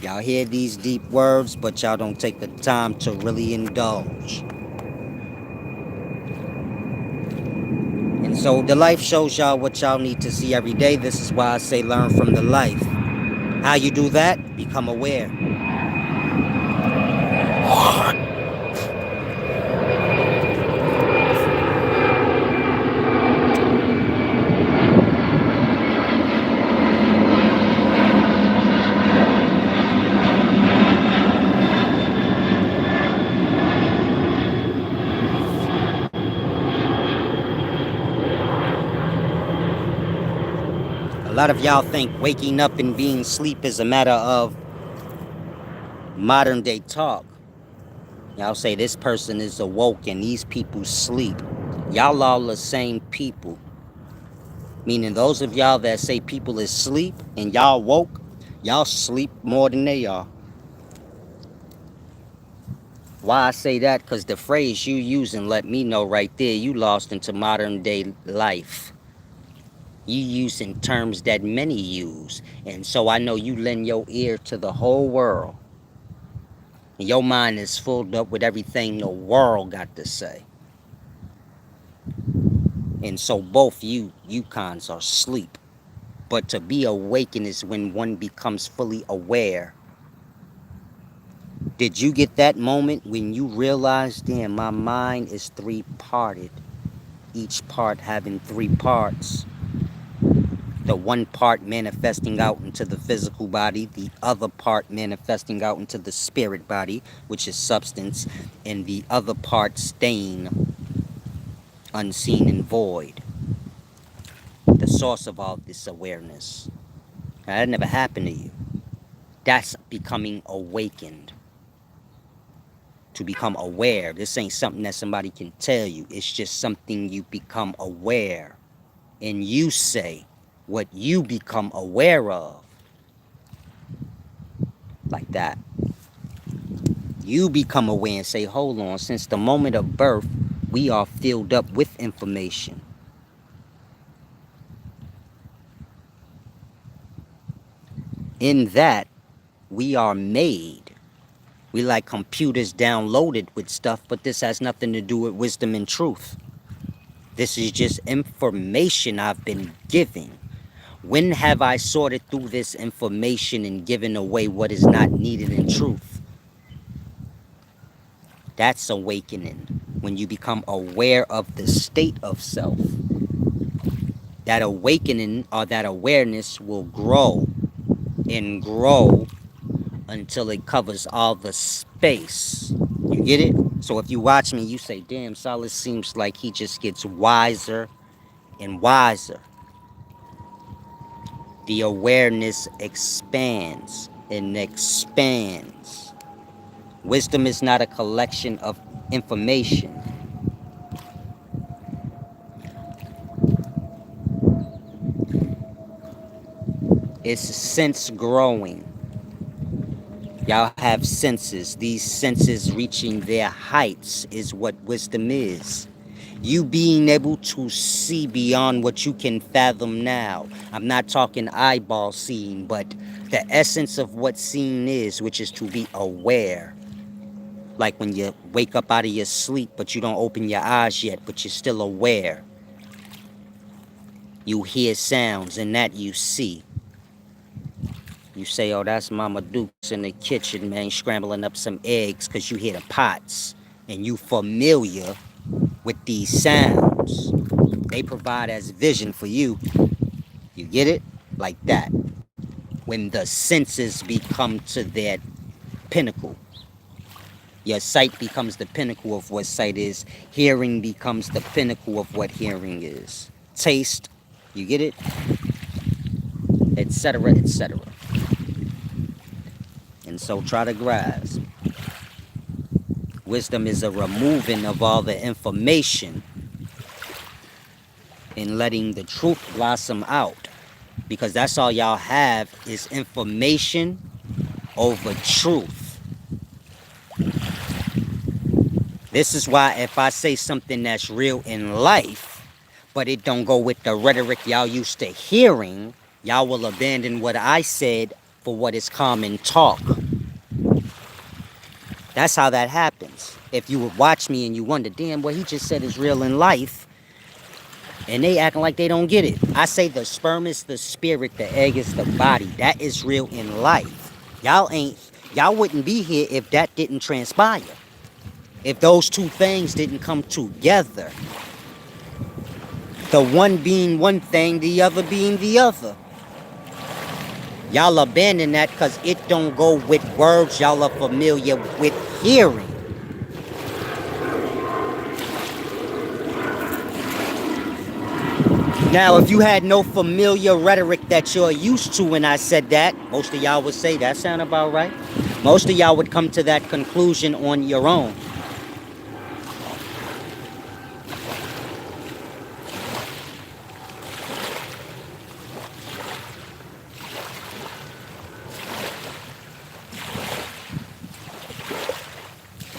Speaker 1: Y'all hear these deep words, but y'all don't take the time to really indulge. And so the life shows y'all what y'all need to see every day. This is why I say learn from the life. How you do that? Become aware. A lot of y'all think waking up and being asleep is a matter of modern day talk. Y'all say this person is awoke and these people sleep. Y'all all the same people. Meaning those of y'all that say people is sleep and y'all woke, y'all sleep more than they are. Why I say that? Because the phrase you using let me know right there you lost into modern day life. You using terms that many use. And so I know you lend your ear to the whole world. And your mind is filled up with everything the world got to say. And so both you cons are asleep. But to be awakened is when one becomes fully aware. Did you get that moment when you realize, damn, my mind is three-parted, each part having three parts? The one part manifesting out into the physical body, the other part manifesting out into the spirit body, which is substance, and the other part staying unseen and void. The source of all this awareness. Now, that never happened to you. That's becoming awakened. To become aware. This ain't something that somebody can tell you. It's just something you become aware. And you say what you become aware of. Like that. You become aware and say, hold on, since the moment of birth, we are filled up with information. In that, we are made. We like computers downloaded with stuff, but this has nothing to do with wisdom and truth. This is just information I've been giving. When have I sorted through this information and given away what is not needed in truth? That's awakening. When you become aware of the state of self. That awakening or that awareness will grow and grow until it covers all the space. You get it? So if you watch me, you say, damn, Solid seems like he just gets wiser and wiser. The awareness expands and expands. Wisdom is not a collection of information. It's sense growing. Y'all have senses. These senses reaching their heights is what wisdom is. You being able to see beyond what you can fathom now. I'm not talking eyeball seeing, but the essence of what seeing is, which is to be aware. Like when you wake up out of your sleep, but you don't open your eyes yet, but you're still aware. You hear sounds, and that you see. You say, oh, that's Mama Duke's in the kitchen, man, scrambling up some eggs because you hear the pots. And you familiar with these sounds. They provide as vision for you. You get it? Like that. When the senses become to their pinnacle. Your sight becomes the pinnacle of what sight is. Hearing becomes the pinnacle of what hearing is. Taste, you get it? Etc., etc. And so try to grasp. Wisdom is a removing of all the information and letting the truth blossom out. Because that's all y'all have is information over truth. This is why if I say something that's real in life, but it don't go with the rhetoric y'all used to hearing, y'all will abandon what I said for what is common talk. That's how that happens. If you would watch me and you wonder, damn, what he just said is real in life, and they acting like they don't get it. I say the sperm is the spirit, the egg is the body. That is real in life. Y'all wouldn't be here if that didn't transpire. If those two things didn't come together. The one being one thing, the other being the other. Y'all abandon that because it don't go with words y'all are familiar with hearing. Now, if you had no familiar rhetoric that you're used to when I said that, most of y'all would say, that sound about right. Most of y'all would come to that conclusion on your own.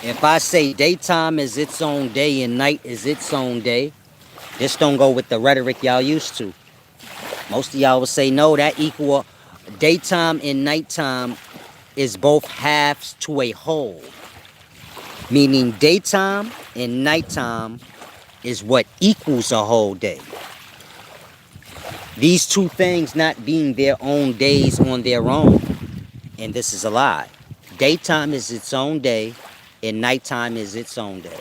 Speaker 1: If I say daytime is its own day and night is its own day, this don't go with the rhetoric y'all used to. Most of y'all will say, no, that equal daytime and nighttime is both halves to a whole. Meaning daytime and nighttime is what equals a whole day. These two things not being their own days on their own. And this is a lie. Daytime is its own day and nighttime is its own day.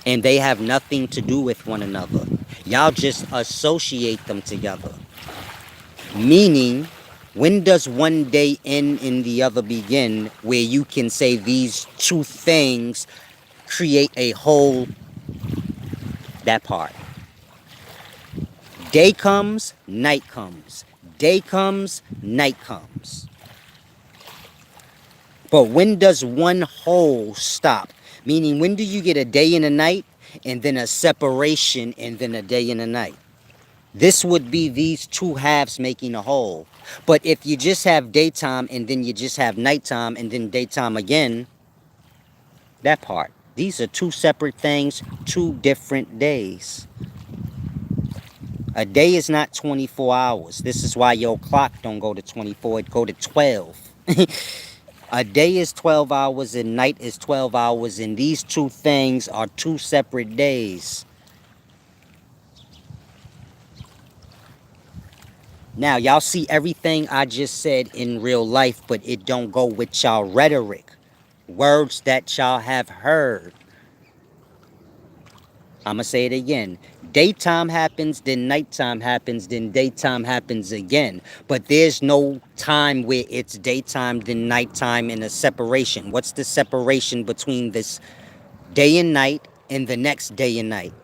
Speaker 1: And they have nothing to do with one another. Y'all just associate them together. Meaning, when does one day end and the other begin, where you can say these two things create a whole? That part. Day comes, night comes. Day comes, night comes. But when does one whole stop? Meaning, when do you get a day and a night, and then a separation, and then a day and a night? This would be these two halves making a whole. But if you just have daytime, and then you just have nighttime, and then daytime again, that part. These are two separate things, two different days. A day is not 24 hours. This is why your clock don't go to 24, it go to 12. A day is 12 hours and night is 12 hours, and these two things are two separate days. Now, y'all see everything I just said in real life, but it don't go with y'all rhetoric. Words that y'all have heard. I'm going to say it again. Daytime happens, then nighttime happens, then daytime happens again. But there's no time where it's daytime, then nighttime, and a separation. What's the separation between this day and night and the next day and night?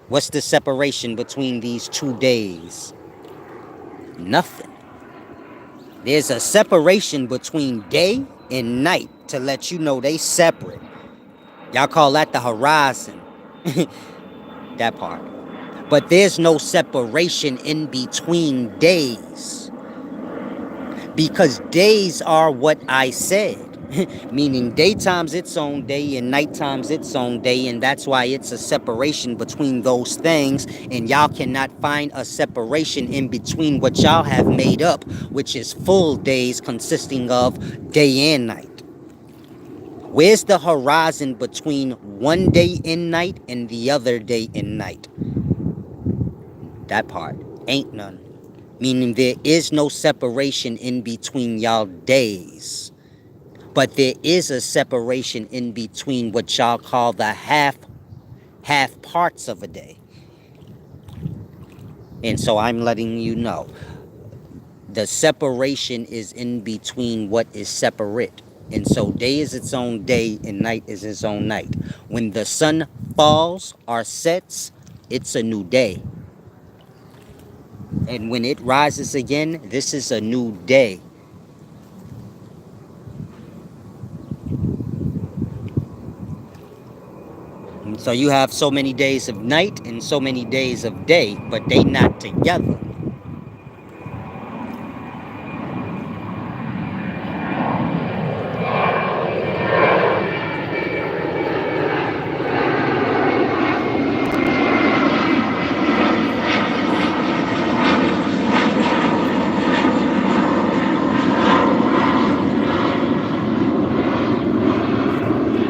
Speaker 1: What's the separation between these 2 days? Nothing. There's a separation between day and night to let you know they separate. Y'all call that the horizon. That part. But there's no separation in between days. Because days are what I said. Meaning daytime's its own day and nighttime's its own day. And that's why it's a separation between those things. And y'all cannot find a separation in between what y'all have made up, which is full days consisting of day and night. Where's the horizon between one day and night and the other day and night? That part. Ain't none. Meaning there is no separation in between y'all days. But there is a separation in between what y'all call the half half parts of a day. And so I'm letting you know the separation is in between what is separate. And so day is its own day and night is its own night. When the sun falls or sets, it's a new day. And when it rises again, this is a new day. And so you have so many days of night and so many days of day, but they not together.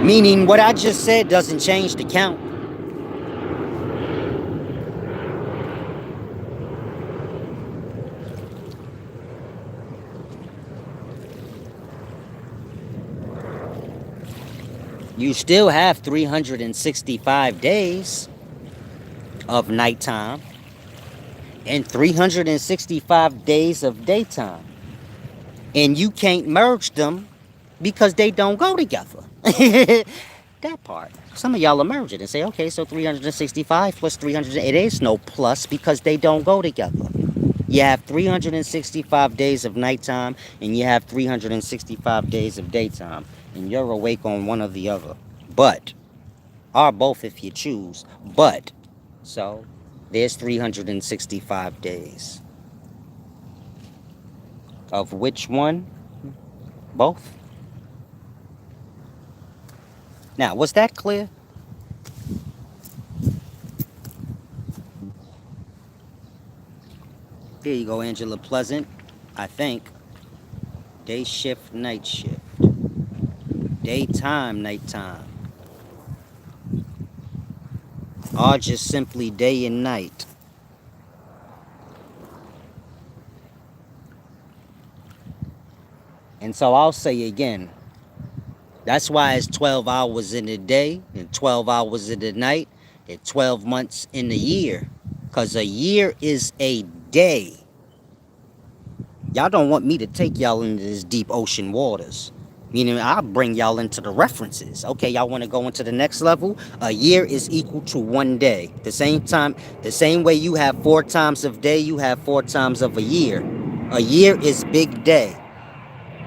Speaker 1: Meaning what I just said doesn't change the count. You still have 365 days of nighttime and 365 days of daytime. And you can't merge them because they don't go together. That part. Some of y'all will merge it and say, okay, so 365 plus 300, it is no plus because they don't go together. You have 365 days of nighttime and you have 365 days of daytime. And you're awake on one or the other. But, or both if you choose. But, so, there's 365 days. Of which one? Both. Now, was that clear? There you go, Angela Pleasant. I think. Day shift, night shift. Daytime, nighttime. Or just simply day and night. And so I'll say again, that's why it's 12 hours in a day and 12 hours in the night and 12 months in a year. Because a year is a day. Y'all don't want me to take y'all into this deep ocean waters. Meaning I'll bring y'all into the references. Okay, y'all want to go into the next level? A year is equal to 1 day. The same time, the same way you have 4 times of day, you have 4 times of a year. A year is big day.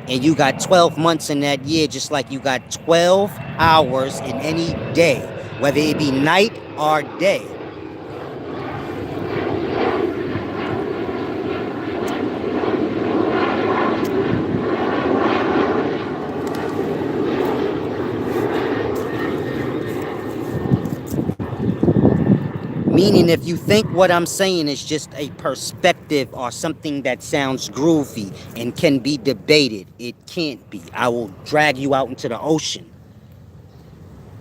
Speaker 1: And you got 12 months in that year, just like you got 12 hours in any day, whether it be night or day. Meaning if you think what I'm saying is just a perspective or something that sounds groovy and can be debated, it can't be. I will drag you out into the ocean.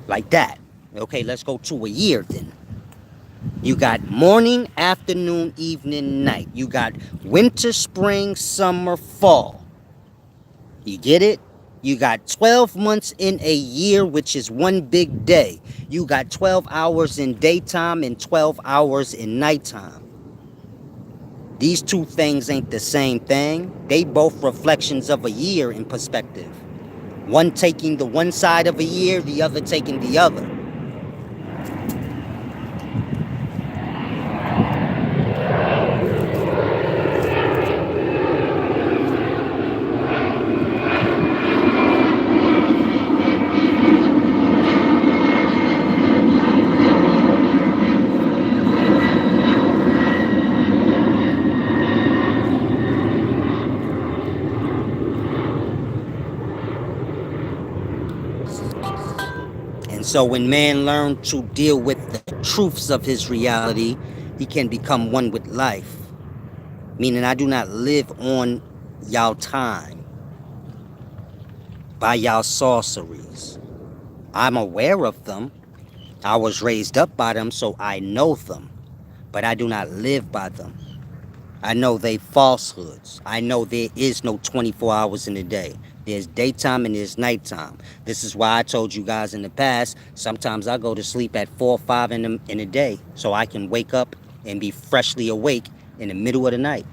Speaker 1: Like that. Okay, let's go to a year then. You got morning, afternoon, evening, night. You got winter, spring, summer, fall. You get it? You got 12 months in a year, which is one big day. You got 12 hours in daytime and 12 hours in nighttime. These two things ain't the same thing. They both reflections of a year in perspective. One taking the one side of a year, the other taking the other. So when man learns to deal with the truths of his reality, he can become one with life. Meaning I do not live on y'all time, by y'all sorceries. I'm aware of them. I was raised up by them, so I know them. But I do not live by them. I know they falsehoods. I know there is no 24 hours in a day. There's daytime and there's nighttime. This is why I told you guys in the past, sometimes I go to sleep at 4 or 5 in the day so I can wake up and be freshly awake in the middle of the night.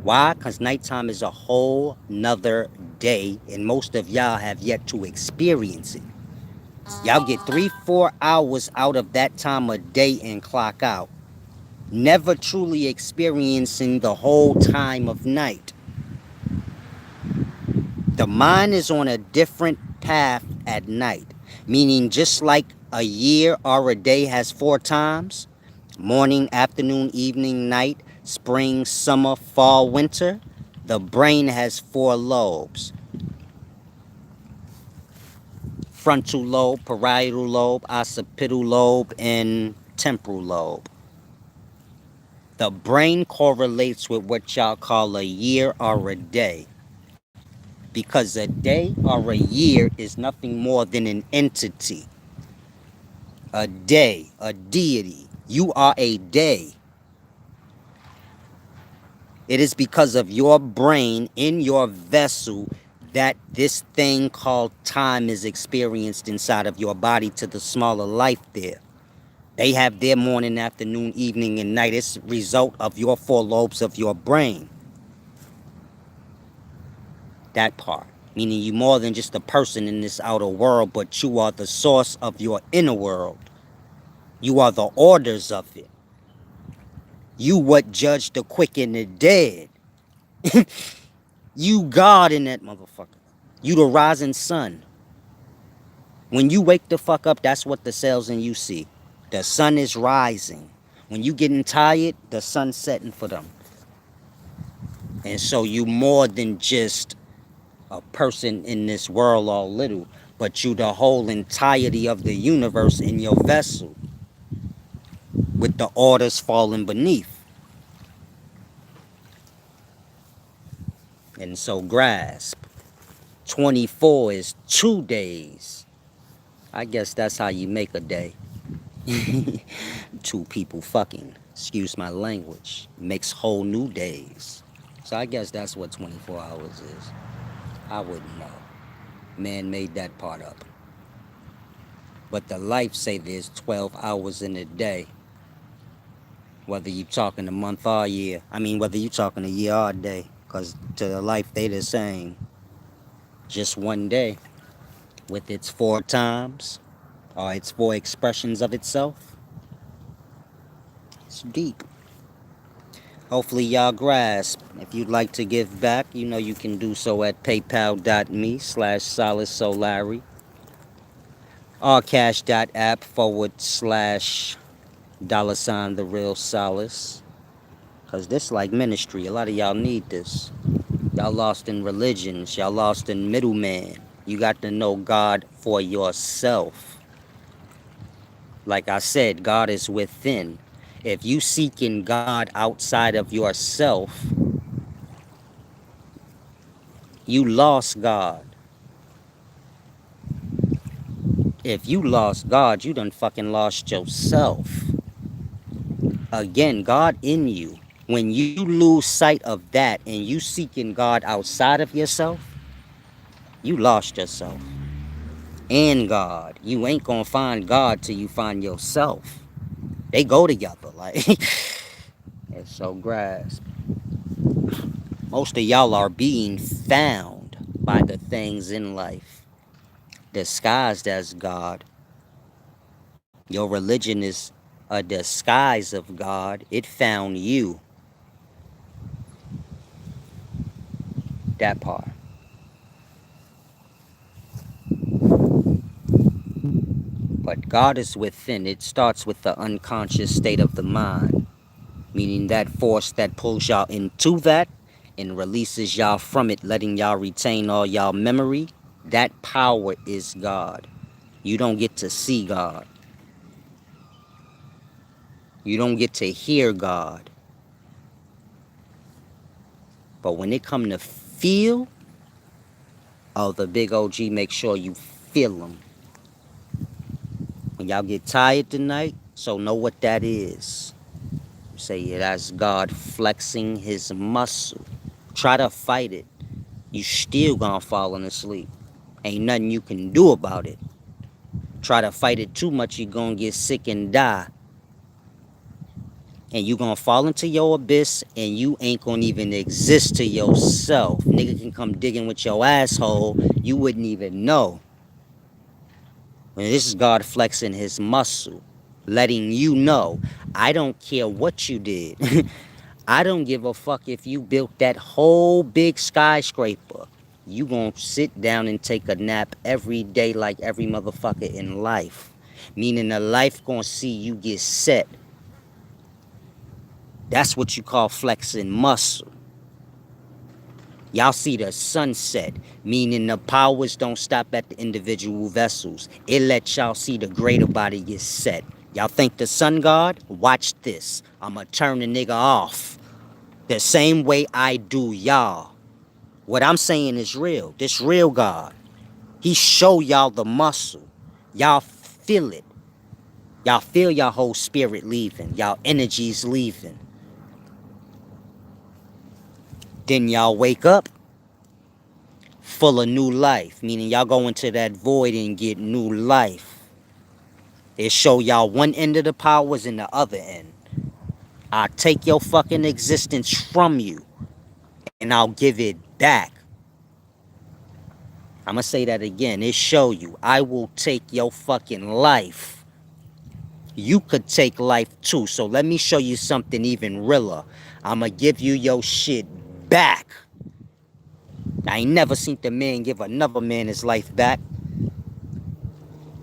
Speaker 1: Why? Because nighttime is a whole nother day, and most of y'all have yet to experience it. Y'all get 3-4 hours out of that time a day and clock out, never truly experiencing the whole time of night. The mind is on a different path at night, meaning just like a year or a day has 4 times, morning, afternoon, evening, night, spring, summer, fall, winter, the brain has 4 lobes: frontal lobe, parietal lobe, occipital lobe, and temporal lobe. The brain correlates with what y'all call a year or a day, because a day or a year is nothing more than an entity. A day, a deity. You are a day. It is because of your brain in your vessel that this thing called time is experienced inside of your body to the smaller life there. They have their morning, afternoon, evening, and night. It's a result of your 4 lobes of your brain. That part. Meaning you more than just a person in this outer world, but you are the source of your inner world. You are the orders of it. You what judge the quick and the dead. You God in that motherfucker. You the rising sun. When you wake the fuck up, that's what the cells in you see. The sun is rising. When you getting tired, the sun's setting for them. And so you more than just a person in this world all little, but you the whole entirety of the universe in your vessel, with the orders falling beneath. And so grasp. 24 is 2 days. I guess that's how you make a day. 2 people fucking, excuse my language, makes whole new days. So I guess that's what 24 hours is. I wouldn't know. Man made that part up. But the life say there's 12 hours in a day. Whether you talking a month or a year. I mean, whether you talking a year or a day. Because to the life they the same. Just one day. With its 4 times. Or its 4 expressions of itself. It's deep. Hopefully y'all grasp. If you'd like to give back, you know you can do so at paypal.me/SolaceSolari. Or cash.app/$ the real solace. Cause this like ministry. A lot of y'all need this. Y'all lost in religions. Y'all lost in middleman. You got to know God for yourself. Like I said, God is within. If you seeking God outside of yourself, you lost God. If you lost God, you done fucking lost yourself. Again, God in you. When you lose sight of that and you seeking God outside of yourself, you lost yourself. And God. You ain't gonna find God till you find yourself. They go together, like. It's so grasp. Most of y'all are being found by the things in life, disguised as God. Your religion is a disguise of God. It found you. That part. But God is within. It starts with the unconscious state of the mind, meaning that force that pulls y'all into that and releases y'all from it, letting y'all retain all y'all memory. That power is God. You don't get to see God. You don't get to hear God. But when it come to feel, oh, the big OG make sure you feel them. When y'all get tired tonight, so know what that is. Say, yeah, that's God flexing his muscle. Try to fight it. You still gonna fall asleep. Ain't nothing you can do about it. Try to fight it too much, you gonna get sick and die. And you gonna fall into your abyss and you ain't gonna even exist to yourself. Nigga can come digging with your asshole, you wouldn't even know. And this is God flexing his muscle, letting you know, I don't care what you did. I don't give a fuck if you built that whole big skyscraper. You gonna sit down and take a nap every day like every motherfucker in life. Meaning the life gonna see you get set. That's what you call flexing muscle. Y'all see the sunset, meaning the powers don't stop at the individual vessels. It lets y'all see the greater body get set. Y'all think the sun god? Watch this. I'ma turn the nigga off. The same way I do y'all. What I'm saying is real. This real God. He show y'all the muscle. Y'all feel it. Y'all feel your whole spirit leaving. Y'all energies leaving. Then y'all wake up full of new life. Meaning y'all go into that void and get new life. It show y'all one end of the powers and the other end. I'll take your fucking existence from you. And I'll give it back. I'm gonna say that again. It show you. I will take your fucking life. You could take life too. So let me show you something even realer. I'm gonna give you your shit back. I ain't never seen the man give another man his life back.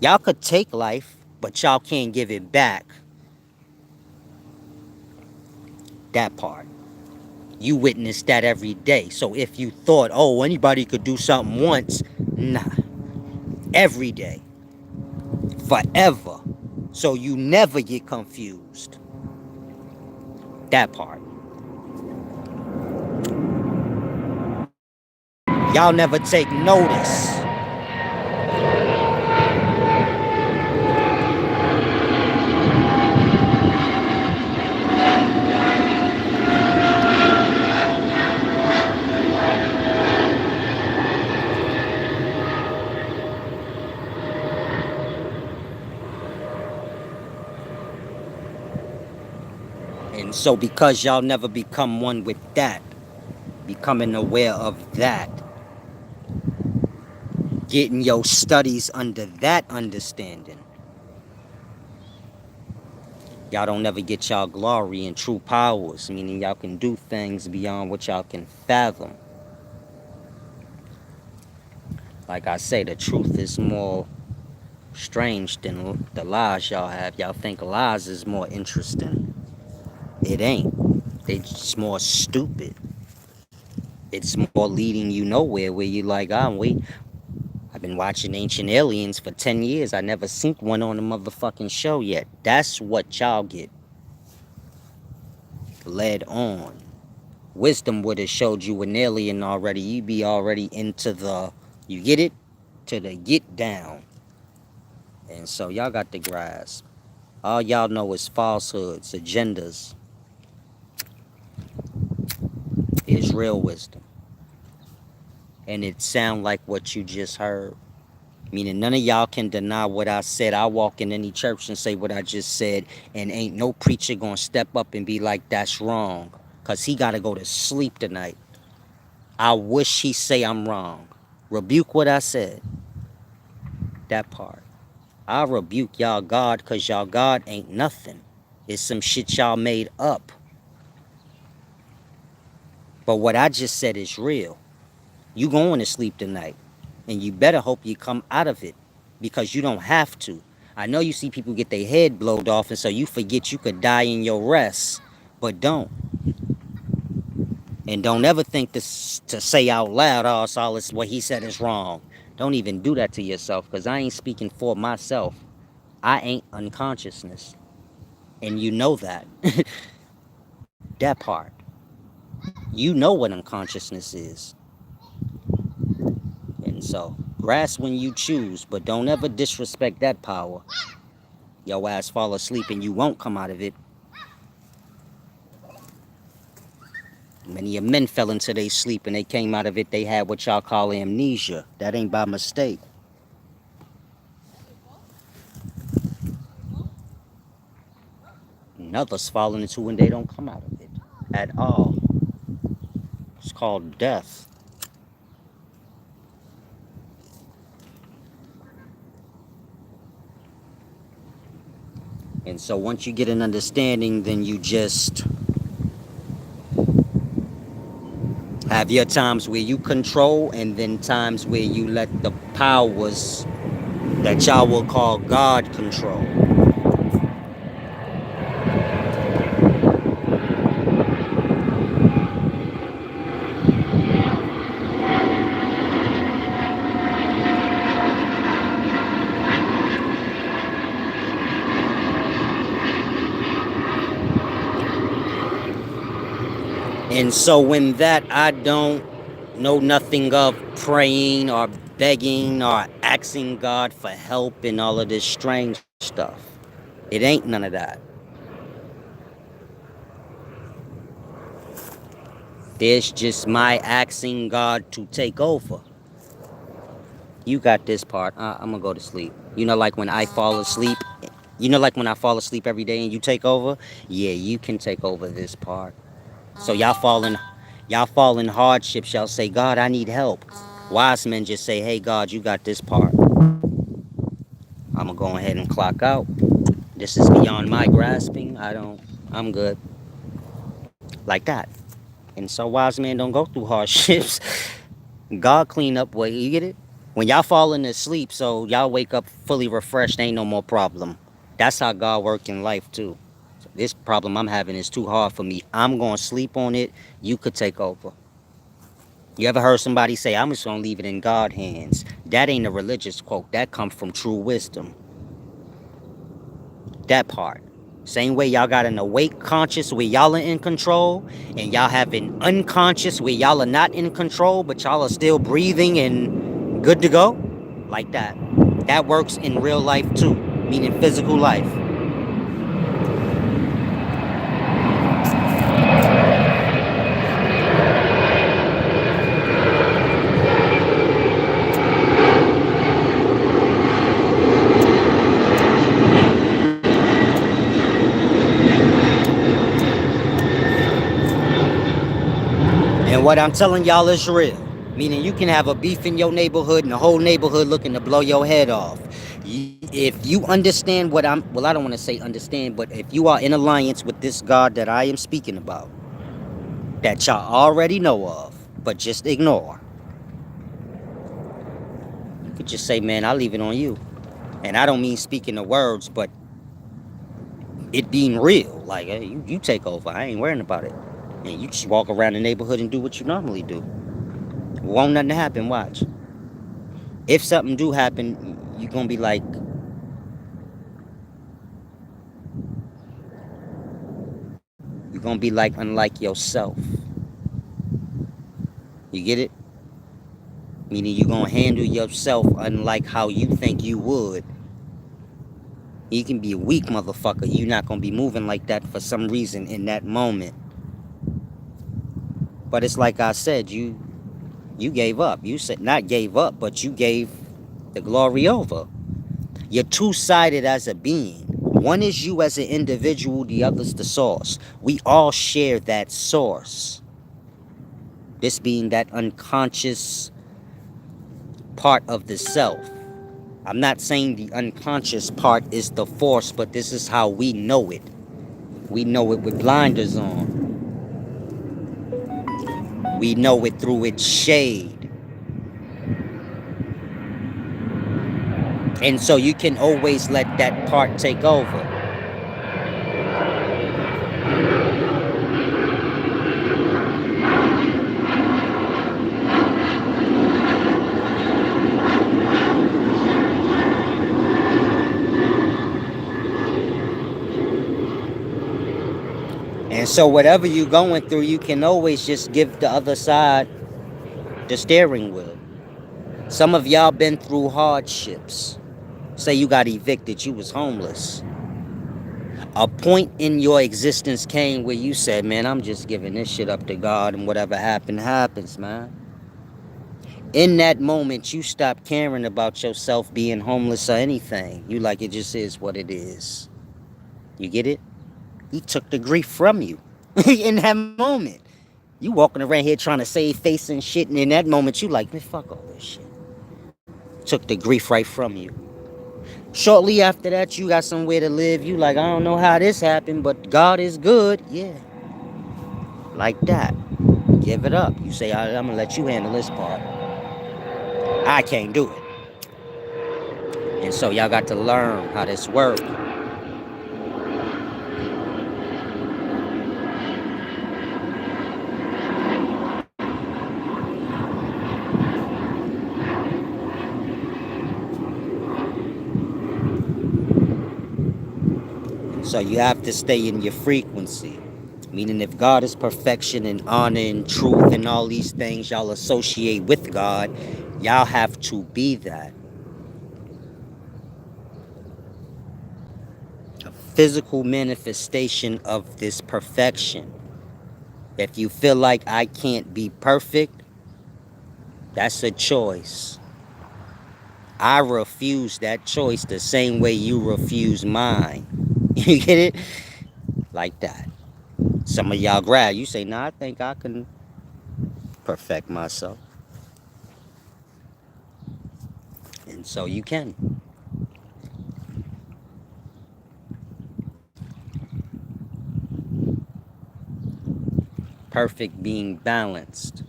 Speaker 1: Y'all could take life, but y'all can't give it back. That part. You witness that every day. So if you thought, oh, anybody could do something once, nah. Every day. Forever. So you never get confused. That part. Y'all never take notice. And so because y'all never become one with that, becoming aware of that, getting your studies under that understanding, y'all don't never get y'all glory and true powers, meaning y'all can do things beyond what y'all can fathom. Like I say, the truth is more strange than the lies y'all have. Y'all think lies is more interesting. It ain't. They just more stupid. It's more leading you nowhere where you like, wait. I've been watching Ancient Aliens for 10 years. I never seen one on the motherfucking show yet. That's what y'all get led on. Wisdom would have showed you an alien already. You be already into the, you get it? To the get down. And so y'all got the grasp. All y'all know is falsehoods, agendas. Is real wisdom. And it sound like what you just heard. Meaning none of y'all can deny what I said. I walk in any church and say what I just said, and ain't no preacher gonna step up and be like, that's wrong. Cause he gotta go to sleep tonight. I wish he say I'm wrong. Rebuke what I said. That part. I rebuke y'all God, cause y'all God ain't nothing. It's some shit y'all made up. But what I just said is real. You going to sleep tonight. And you better hope you come out of it. Because you don't have to. I know you see people get their head blowed off, and so you forget you could die in your rest. But don't. And don't ever think this to say out loud, oh, Solace, what he said is wrong. Don't even do that to yourself, because I ain't speaking for myself. I ain't unconsciousness. And you know that. That part. You know what unconsciousness is. And so, grasp when you choose, but don't ever disrespect that power. Your ass fall asleep and you won't come out of it. Many of men fell into their sleep and they came out of it, they had what y'all call amnesia. That ain't by mistake. And others falling into and they don't come out of it at all. It's called death. And so once you get an understanding, then you just have your times where you control and then times where you let the powers that y'all will call God control. And so when that, I don't know nothing of praying or begging or asking God for help and all of this strange stuff. It ain't none of that. There's just my asking God to take over. You got this part. I'm gonna go to sleep. You know, like when I fall asleep. You know, like when I fall asleep every day and you take over. Yeah, you can take over this part. So y'all fall in hardships. Y'all say, God, I need help. Wise men just say, hey, God, you got this part. I'm gonna go ahead and clock out. This is beyond my grasping. I'm good. Like that. And so wise men don't go through hardships. God clean up what you get it? When y'all falling asleep, so y'all wake up fully refreshed, ain't no more problem. That's how God work in life too. So this problem I'm having is too hard for me. I'm gonna sleep on it. You could take over. You ever heard somebody say, I'm just gonna leave it in God's hands? That ain't a religious quote. That comes from true wisdom. That part. Same way y'all got an awake conscious where y'all are in control, and y'all have an unconscious where y'all are not in control, but y'all are still breathing and good to go. Like that. That works in real life too, meaning physical life. And what I'm telling y'all is real. Meaning you can have a beef in your neighborhood and the whole neighborhood looking to blow your head off. If you understand what well, I don't want to say understand, but if you are in alliance with this God that I am speaking about, that y'all already know of, but just ignore, you could just say, man, I'll leave it on you. And I don't mean speaking the words, but it being real. Like, hey, you take over. I ain't worrying about it. And you just walk around the neighborhood and do what you normally do. Won't nothing happen, watch. If something do happen, you're gonna be like, unlike yourself. You get it? Meaning you're gonna handle yourself unlike how you think you would. You can be a weak motherfucker. You're not gonna be moving like that for some reason in that moment. But it's like I said, you gave up. You said not gave up, but you gave the glory over. You're two-sided as a being. One is you as an individual, the other's the source. We all share that source. This being that unconscious part of the self. I'm not saying the unconscious part is the force, but this is how we know it. We know it with blinders on. We know it through its shade. And so you can always let that part take over. And so whatever you're going through, you can always just give the other side the steering wheel. Some of y'all been through hardships. Say you got evicted, you was homeless. A point in your existence came where you said, man, I'm just giving this shit up to God, and whatever happened, happens, man. In that moment, you stop caring about yourself being homeless or anything. You like, it just is what it is. You get it? He took the grief from you in that moment. You walking around here trying to save face and shit, and in that moment, you like, man, fuck all this shit. Took the grief right from you. Shortly after that, you got somewhere to live. You like, I don't know how this happened, but God is good. Yeah, like that. Give it up. You say, I'm gonna let you handle this part. I can't do it. And so y'all got to learn how this works. So you have to stay in your frequency. Meaning if God is perfection and honor and truth and all these things y'all associate with God, y'all have to be that. A physical manifestation of this perfection. If you feel like I can't be perfect, that's a choice. I refuse that choice the same way you refuse mine. You get it? Like that. Some of y'all grab, you say, nah, I think I can perfect myself. And so you can. Perfect being balanced.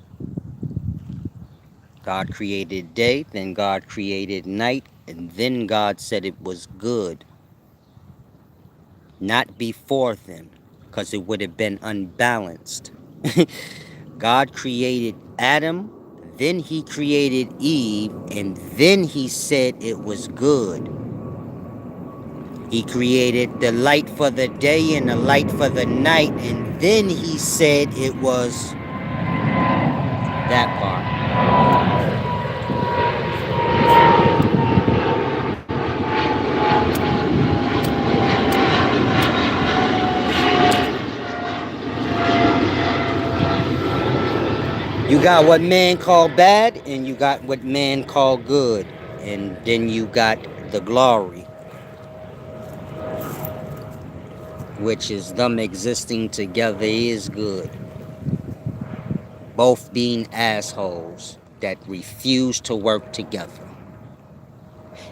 Speaker 1: God created day, then God created night, and then God said it was good. Not before then, because it would have been unbalanced. God created Adam, then he created Eve, and then he said it was good. He created the light for the day and the light for the night, and then he said it was that part. You got what man call bad, and you got what man call good, and then you got the glory, which is them existing together is good. Both being assholes that refuse to work together.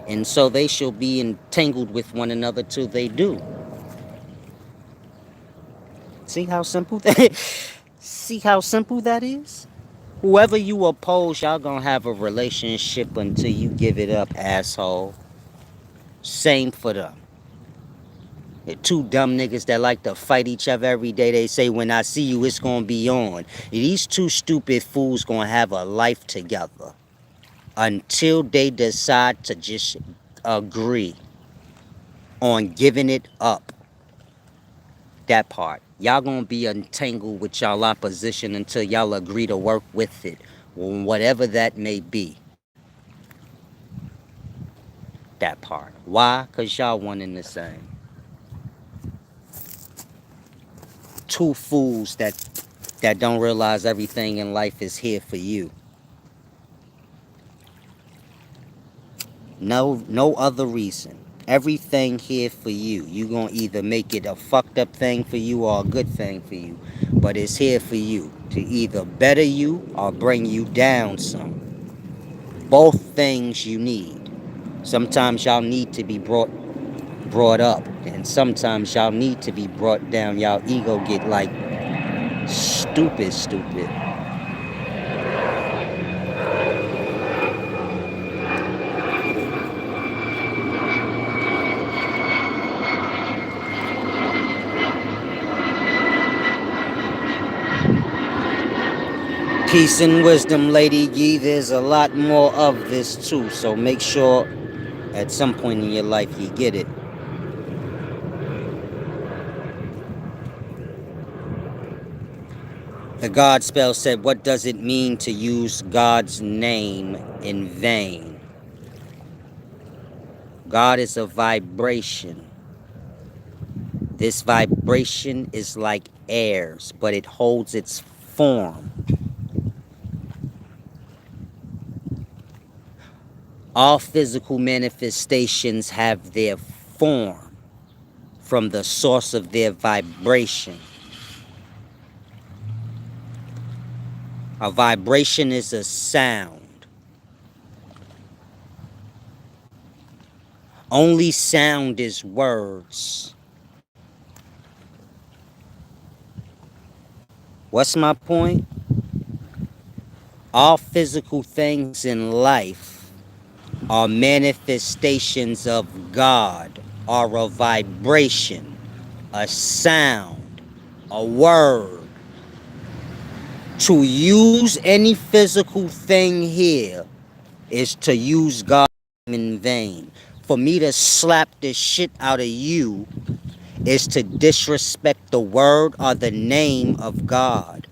Speaker 1: And so they shall be entangled with one another till they do. See how simple that See how simple that is? Whoever you oppose, y'all gonna have a relationship until you give it up, asshole. Same for them. They're two dumb niggas that like to fight each other every day. They say, when I see you, it's gonna be on. These two stupid fools gonna have a life together until they decide to just agree on giving it up. That part. Y'all gonna be entangled with y'all opposition until y'all agree to work with it, whatever that may be. That part. Why? Because y'all one and the same. Two fools that don't realize everything in life is here for you. No other reason. Everything here for you. You gonna either make it a fucked up thing for you or a good thing for you. But it's here for you to either better you or bring you down some. Both things you need. Sometimes y'all need to be brought up, and sometimes y'all need to be brought down. Y'all ego get like stupid. Peace and wisdom, Lady Yee. There's a lot more of this too, so make sure at some point in your life you get it. The God spell said, what does it mean to use God's name in vain? God is a vibration. This vibration is like airs, but it holds its form. All physical manifestations have their form from the source of their vibration. A vibration is a sound. Only sound is words. What's my point? All physical things in life are manifestations of God, are a vibration, a sound, a word. To use any physical thing here is to use God in vain. For me to slap the shit out of you is to disrespect the word or the name of God.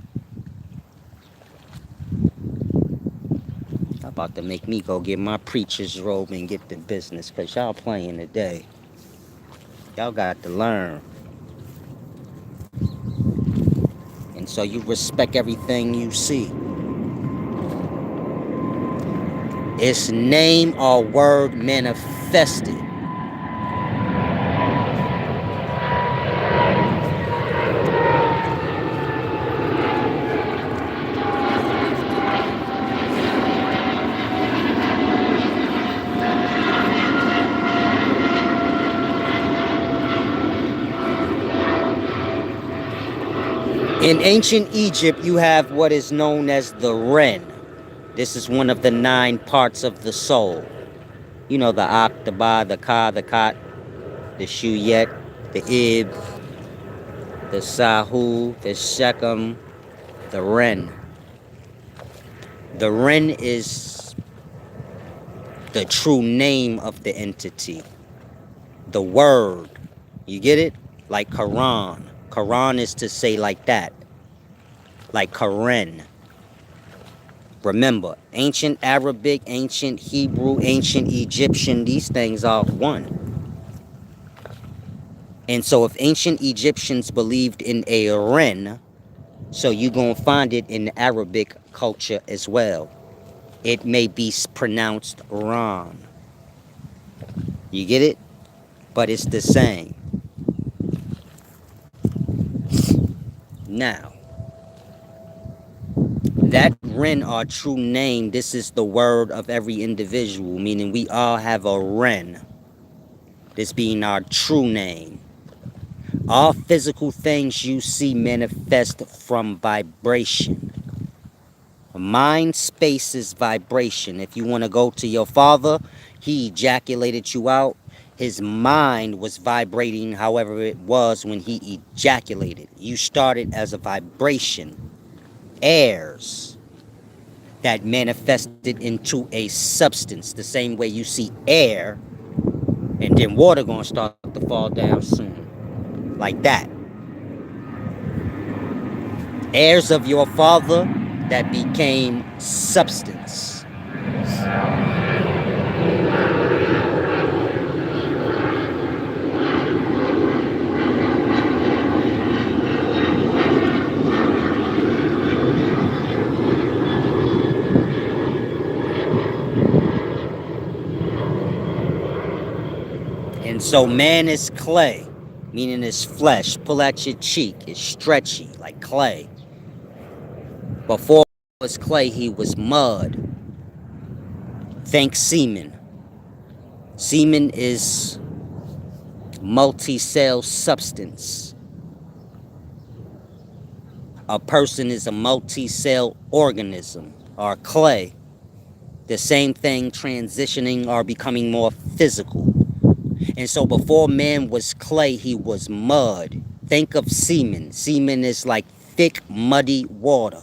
Speaker 1: About to make me go get my preacher's robe and get to business, because y'all playing today. Y'all got to learn. And so you respect everything you see. It's name or word manifested. In ancient Egypt, you have what is known as the Ren. This is one of the 9 parts of the soul. You know, the Ak, the Ba, the Ka, the Kat, the Shuyet, the Ib, the Sahu, the Shechem, the Ren. The Ren is the true name of the entity. The word. You get it? Like Quran. Quran is to say like that. Like Karen. Remember, ancient Arabic, ancient Hebrew, ancient Egyptian, these things are one. And so if ancient Egyptians believed in a Ren, so you're going to find it in the Arabic culture as well. It may be pronounced Ran. You get it? But it's the same. Now, that Ren, our true name, this is the word of every individual, meaning we all have a Ren. This being our true name. All physical things you see manifest from vibration. Mind space is vibration. If you want to go to your father, he ejaculated you out. His mind was vibrating however it was when he ejaculated. You started as a vibration. Airs that manifested into a substance. The same way you see air and then water gonna start to fall down soon. Like that. Heirs of your father that became substance. And so man is clay, meaning it's flesh. Pull at your cheek, it's stretchy like clay. Before he was clay, he was mud. Think semen. Semen is multi-cell substance. A person is a multi-cell organism, or clay. The same thing transitioning or becoming more physical. And so before man was clay, he was mud. Think of semen. Semen is like thick, muddy water.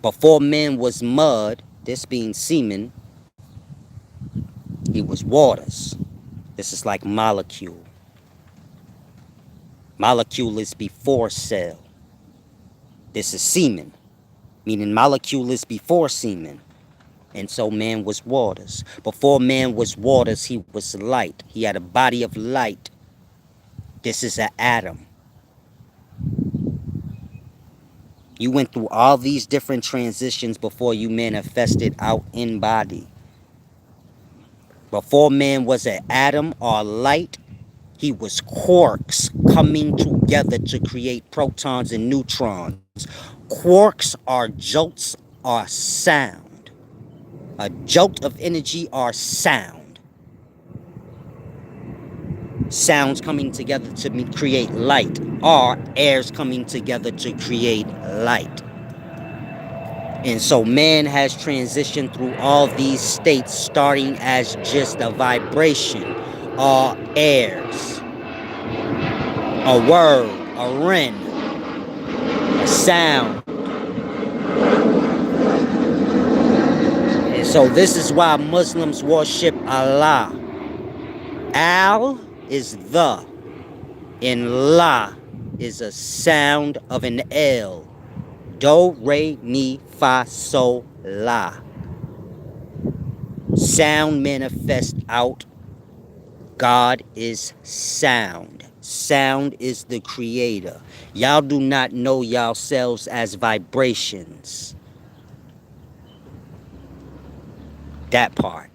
Speaker 1: Before man was mud, this being semen, he was waters. This is like molecule. Molecule is before cell. This is semen, meaning molecule is before semen. And so man was waters. Before man was waters, he was light. He had a body of light This is an atom. You went through all these different transitions before you manifested out in body. Before man was an atom or light, he was quarks coming together to create protons and neutrons. Quarks are jolts or sound. A jolt of energy or sound. Sounds coming together to create light, or airs coming together to create light. And so man has transitioned through all these states, starting as just a vibration, or airs, a word, a ren, a sound. And so this is why Muslims worship Allah. Al is the, and La is a sound of an L. Do, re, mi, fa, sol, la. Sound manifests out. God is sound. Sound is the creator. Y'all do not know yourselves as vibrations. That part.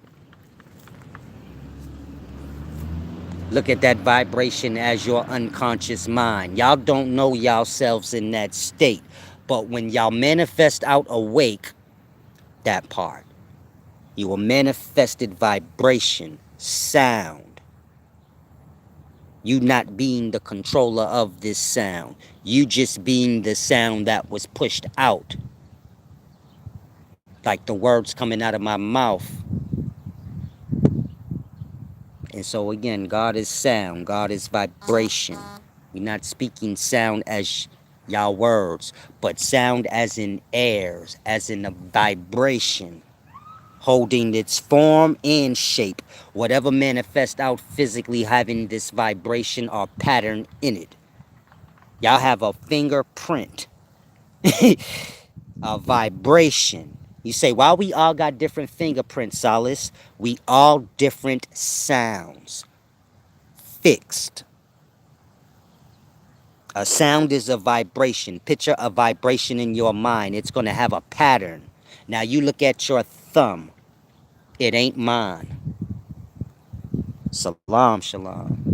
Speaker 1: Look at that vibration as your unconscious mind. Y'all don't know yourselves in that state. But when y'all manifest out awake, that part. You will manifested vibration, sound. You not being the controller of this sound. You just being the sound that was pushed out. Like the words coming out of my mouth. And so again, God is sound. God is vibration. We're not speaking sound as y'all words, but sound as in airs, as in a vibration, holding its form and shape. Whatever manifests out physically having this vibration or pattern in it. Y'all have a fingerprint, a vibration. You say, why we all got different fingerprints, Solace? We all different sounds. Fixed. A sound is a vibration. Picture a vibration in your mind. It's going to have a pattern. Now you look at your thumb. It ain't mine. Salam, shalom.